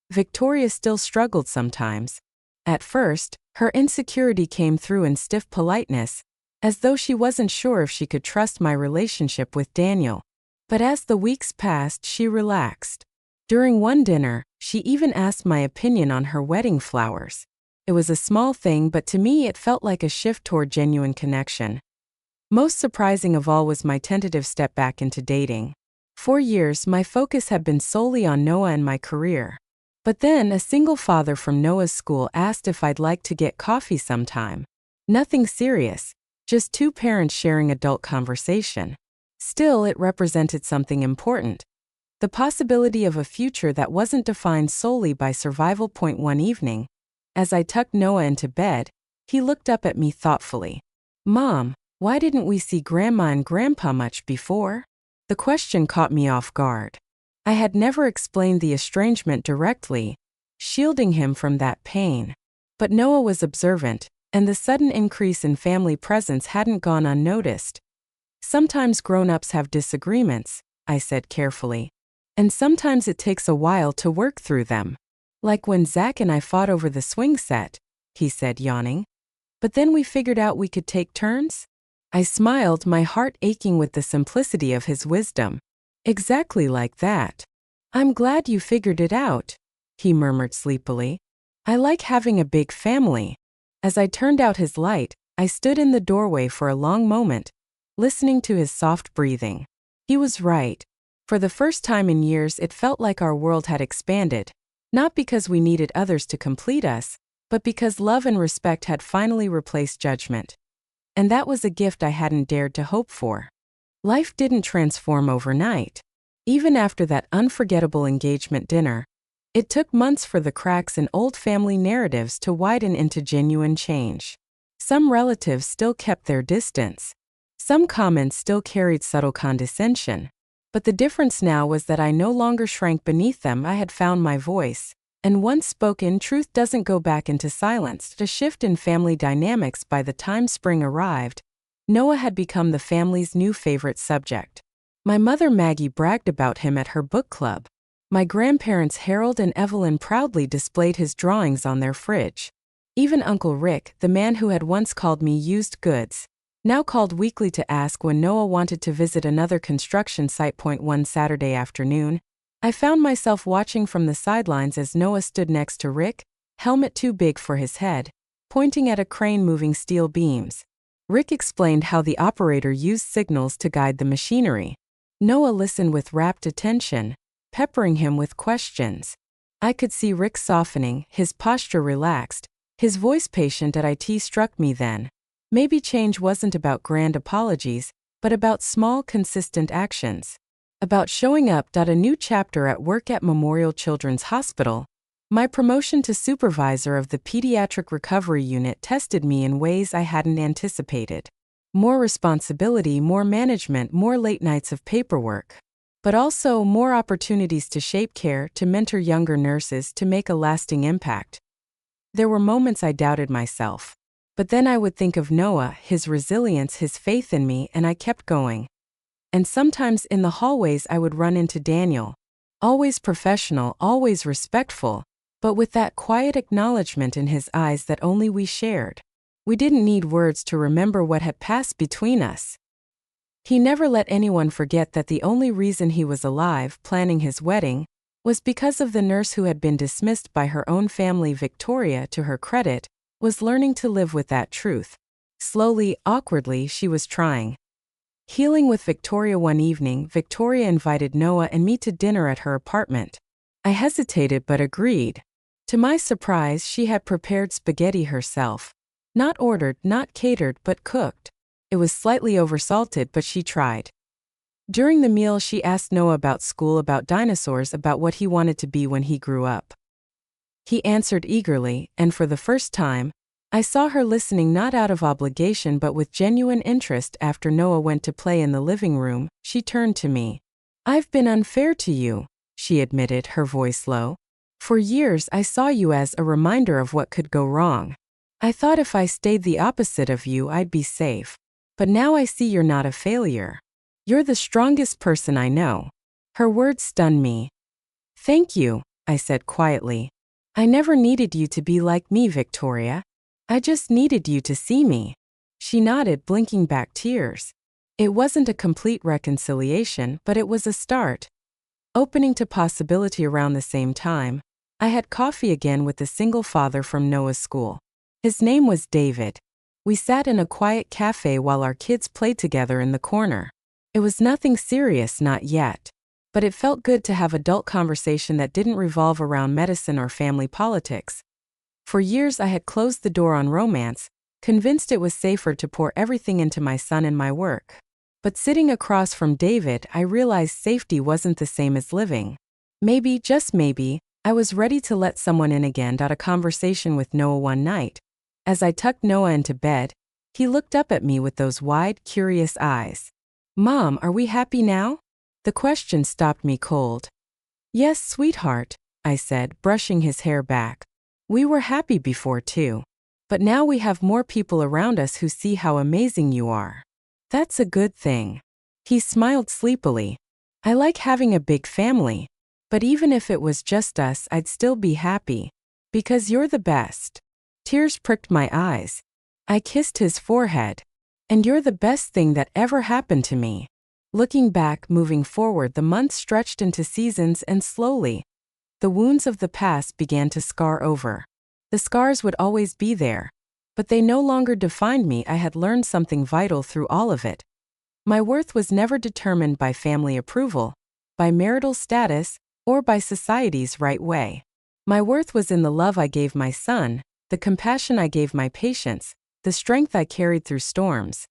Victoria still struggled sometimes. At first, her insecurity came through in stiff politeness, as though she wasn't sure if she could trust my relationship with Daniel. But as the weeks passed, she relaxed. During one dinner, she even asked my opinion on her wedding flowers. It was a small thing, but to me it felt like a shift toward genuine connection. Most surprising of all was my tentative step back into dating. For years, my focus had been solely on Noah and my career. But then a single father from Noah's school asked if I'd like to get coffee sometime. Nothing serious, just two parents sharing adult conversation. Still, it represented something important. The possibility of a future that wasn't defined solely by survival. One evening, as I tucked Noah into bed, he looked up at me thoughtfully. Mom, why didn't we see Grandma and Grandpa much before? The question caught me off guard. I had never explained the estrangement directly, shielding him from that pain. But Noah was observant, and the sudden increase in family presence hadn't gone unnoticed. Sometimes grown-ups have disagreements, I said carefully. And sometimes it takes a while to work through them. Like when Zach and I fought over the swing set, he said, yawning. But then we figured out we could take turns? I smiled, my heart aching with the simplicity of his wisdom. Exactly like that. I'm glad you figured it out, he murmured sleepily. I like having a big family. As I turned out his light, I stood in the doorway for a long moment, listening to his soft breathing. He was right. For the first time in years, it felt like our world had expanded, not because we needed others to complete us, but because love and respect had finally replaced judgment. And that was a gift I hadn't dared to hope for. Life didn't transform overnight. Even after that unforgettable engagement dinner, it took months for the cracks in old family narratives to widen into genuine change. Some relatives still kept their distance. Some comments still carried subtle condescension. But the difference now was that I no longer shrank beneath them. I had found my voice. And once spoken, truth doesn't go back into silence. A shift in family dynamics. By the time spring arrived, Noah had become the family's new favorite subject. My mother Maggie bragged about him at her book club. My grandparents Harold and Evelyn proudly displayed his drawings on their fridge. Even Uncle Rick, the man who had once called me used goods, now called weekly to ask when Noah wanted to visit another construction site. One Saturday afternoon, I found myself watching from the sidelines as Noah stood next to Rick, helmet too big for his head, pointing at a crane moving steel beams. Rick explained how the operator used signals to guide the machinery. Noah listened with rapt attention, peppering him with questions. I could see Rick softening, his posture relaxed, his voice patient. At it struck me then. Maybe change wasn't about grand apologies, but about small, consistent actions. About showing up. A new chapter at work at Memorial Children's Hospital. My promotion to supervisor of the pediatric recovery unit tested me in ways I hadn't anticipated. More responsibility, more management, more late nights of paperwork. But also more opportunities to shape care, to mentor younger nurses, to make a lasting impact. There were moments I doubted myself. But then I would think of Noah, his resilience, his faith in me, and I kept going. And sometimes in the hallways I would run into Daniel. Always professional, always respectful, but with that quiet acknowledgement in his eyes that only we shared. We didn't need words to remember what had passed between us. He never let anyone forget that the only reason he was alive, planning his wedding, was because of the nurse who had been dismissed by her own family. Victoria, to her credit, was learning to live with that truth. Slowly, awkwardly, she was trying. Healing with Victoria. One evening, Victoria invited Noah and me to dinner at her apartment. I hesitated but agreed. To my surprise, she had prepared spaghetti herself. Not ordered, not catered, but cooked. It was slightly oversalted, but she tried. During the meal, she asked Noah about school, about dinosaurs, about what he wanted to be when he grew up. He answered eagerly, and for the first time, I saw her listening not out of obligation but with genuine interest. After Noah went to play in the living room, she turned to me. "I've been unfair to you," she admitted, her voice low. "For years I saw you as a reminder of what could go wrong. I thought if I stayed the opposite of you I'd be safe. But now I see you're not a failure. You're the strongest person I know." Her words stunned me. "Thank you," I said quietly. "I never needed you to be like me, Victoria. I just needed you to see me." She nodded, blinking back tears. It wasn't a complete reconciliation, but it was a start. Opening to possibility. Around the same time, I had coffee again with the single father from Noah's school. His name was David. We sat in a quiet cafe while our kids played together in the corner. It was nothing serious, not yet. But it felt good to have adult conversation that didn't revolve around medicine or family politics. For years I had closed the door on romance, convinced it was safer to pour everything into my son and my work. But sitting across from David, I realized safety wasn't the same as living. Maybe, just maybe, I was ready to let someone in again. A conversation with Noah one night. As I tucked Noah into bed, he looked up at me with those wide, curious eyes. "Mom, are we happy now?" The question stopped me cold. "Yes, sweetheart," I said, brushing his hair back. "We were happy before too. But now we have more people around us who see how amazing you are. That's a good thing." He smiled sleepily. "I like having a big family. But even if it was just us, I'd still be happy. Because you're the best." Tears pricked my eyes. I kissed his forehead. "And you're the best thing that ever happened to me." Looking back, moving forward, the months stretched into seasons and slowly, the wounds of the past began to scar over. The scars would always be there, but they no longer defined me. I had learned something vital through all of it. My worth was never determined by family approval, by marital status, or by society's right way. My worth was in the love I gave my son, the compassion I gave my patients, the strength I carried through storms.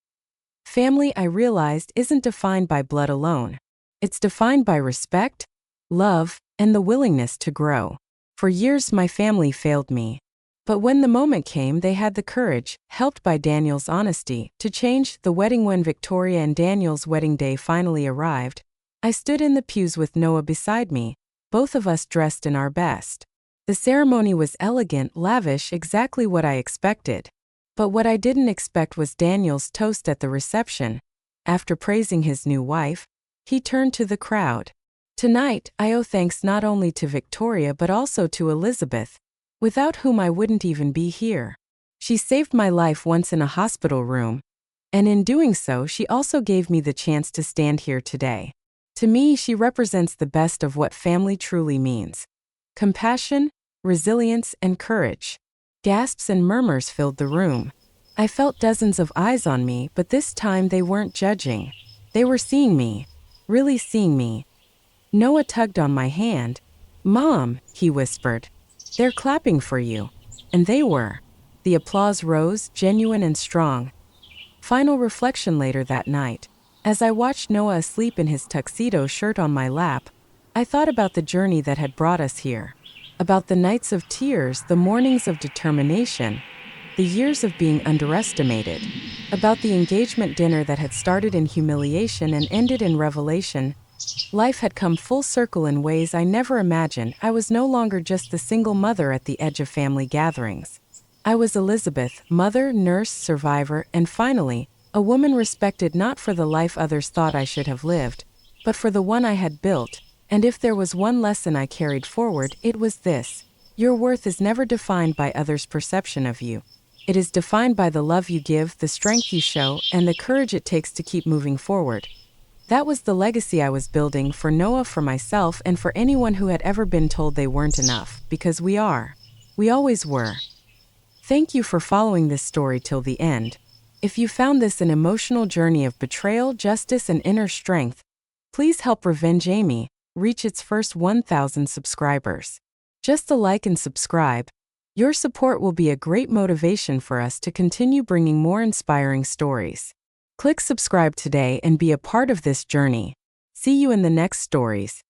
Family, I realized, isn't defined by blood alone. It's defined by respect, love, and the willingness to grow. For years my family failed me. But when the moment came, they had the courage, helped by Daniel's honesty, to change. The wedding. When Victoria and Daniel's wedding day finally arrived, I stood in the pews with Noah beside me, both of us dressed in our best. The ceremony was elegant, lavish, exactly what I expected. But what I didn't expect was Daniel's toast at the reception. After praising his new wife, he turned to the crowd. "Tonight, I owe thanks not only to Victoria but also to Elizabeth, without whom I wouldn't even be here. She saved my life once in a hospital room, and in doing so she also gave me the chance to stand here today. To me, she represents the best of what family truly means. Compassion, resilience, and courage." Gasps and murmurs filled the room. I felt dozens of eyes on me, but this time they weren't judging. They were seeing me. Really seeing me. Noah tugged on my hand. "Mom," he whispered. "They're clapping for you." And they were. The applause rose, genuine and strong. Final reflection later that night. As I watched Noah asleep in his tuxedo shirt on my lap, I thought about the journey that had brought us here. About the nights of tears, the mornings of determination, the years of being underestimated. About the engagement dinner that had started in humiliation and ended in revelation. Life had come full circle in ways I never imagined. I was no longer just the single mother at the edge of family gatherings. I was Elizabeth, mother, nurse, survivor, and finally, a woman respected not for the life others thought I should have lived, but for the one I had built. And if there was one lesson I carried forward, it was this: your worth is never defined by others' perception of you. It is defined by the love you give, the strength you show, and the courage it takes to keep moving forward. That was the legacy I was building for Noah, for myself, and for anyone who had ever been told they weren't enough, because we are. We always were. Thank you for following this story till the end. If you found this an emotional journey of betrayal, justice, and inner strength, please help Revenge Amy reach its first 1,000 subscribers. Just a like and subscribe. Your support will be a great motivation for us to continue bringing more inspiring stories. Click subscribe today and be a part of this journey. See you in the next stories.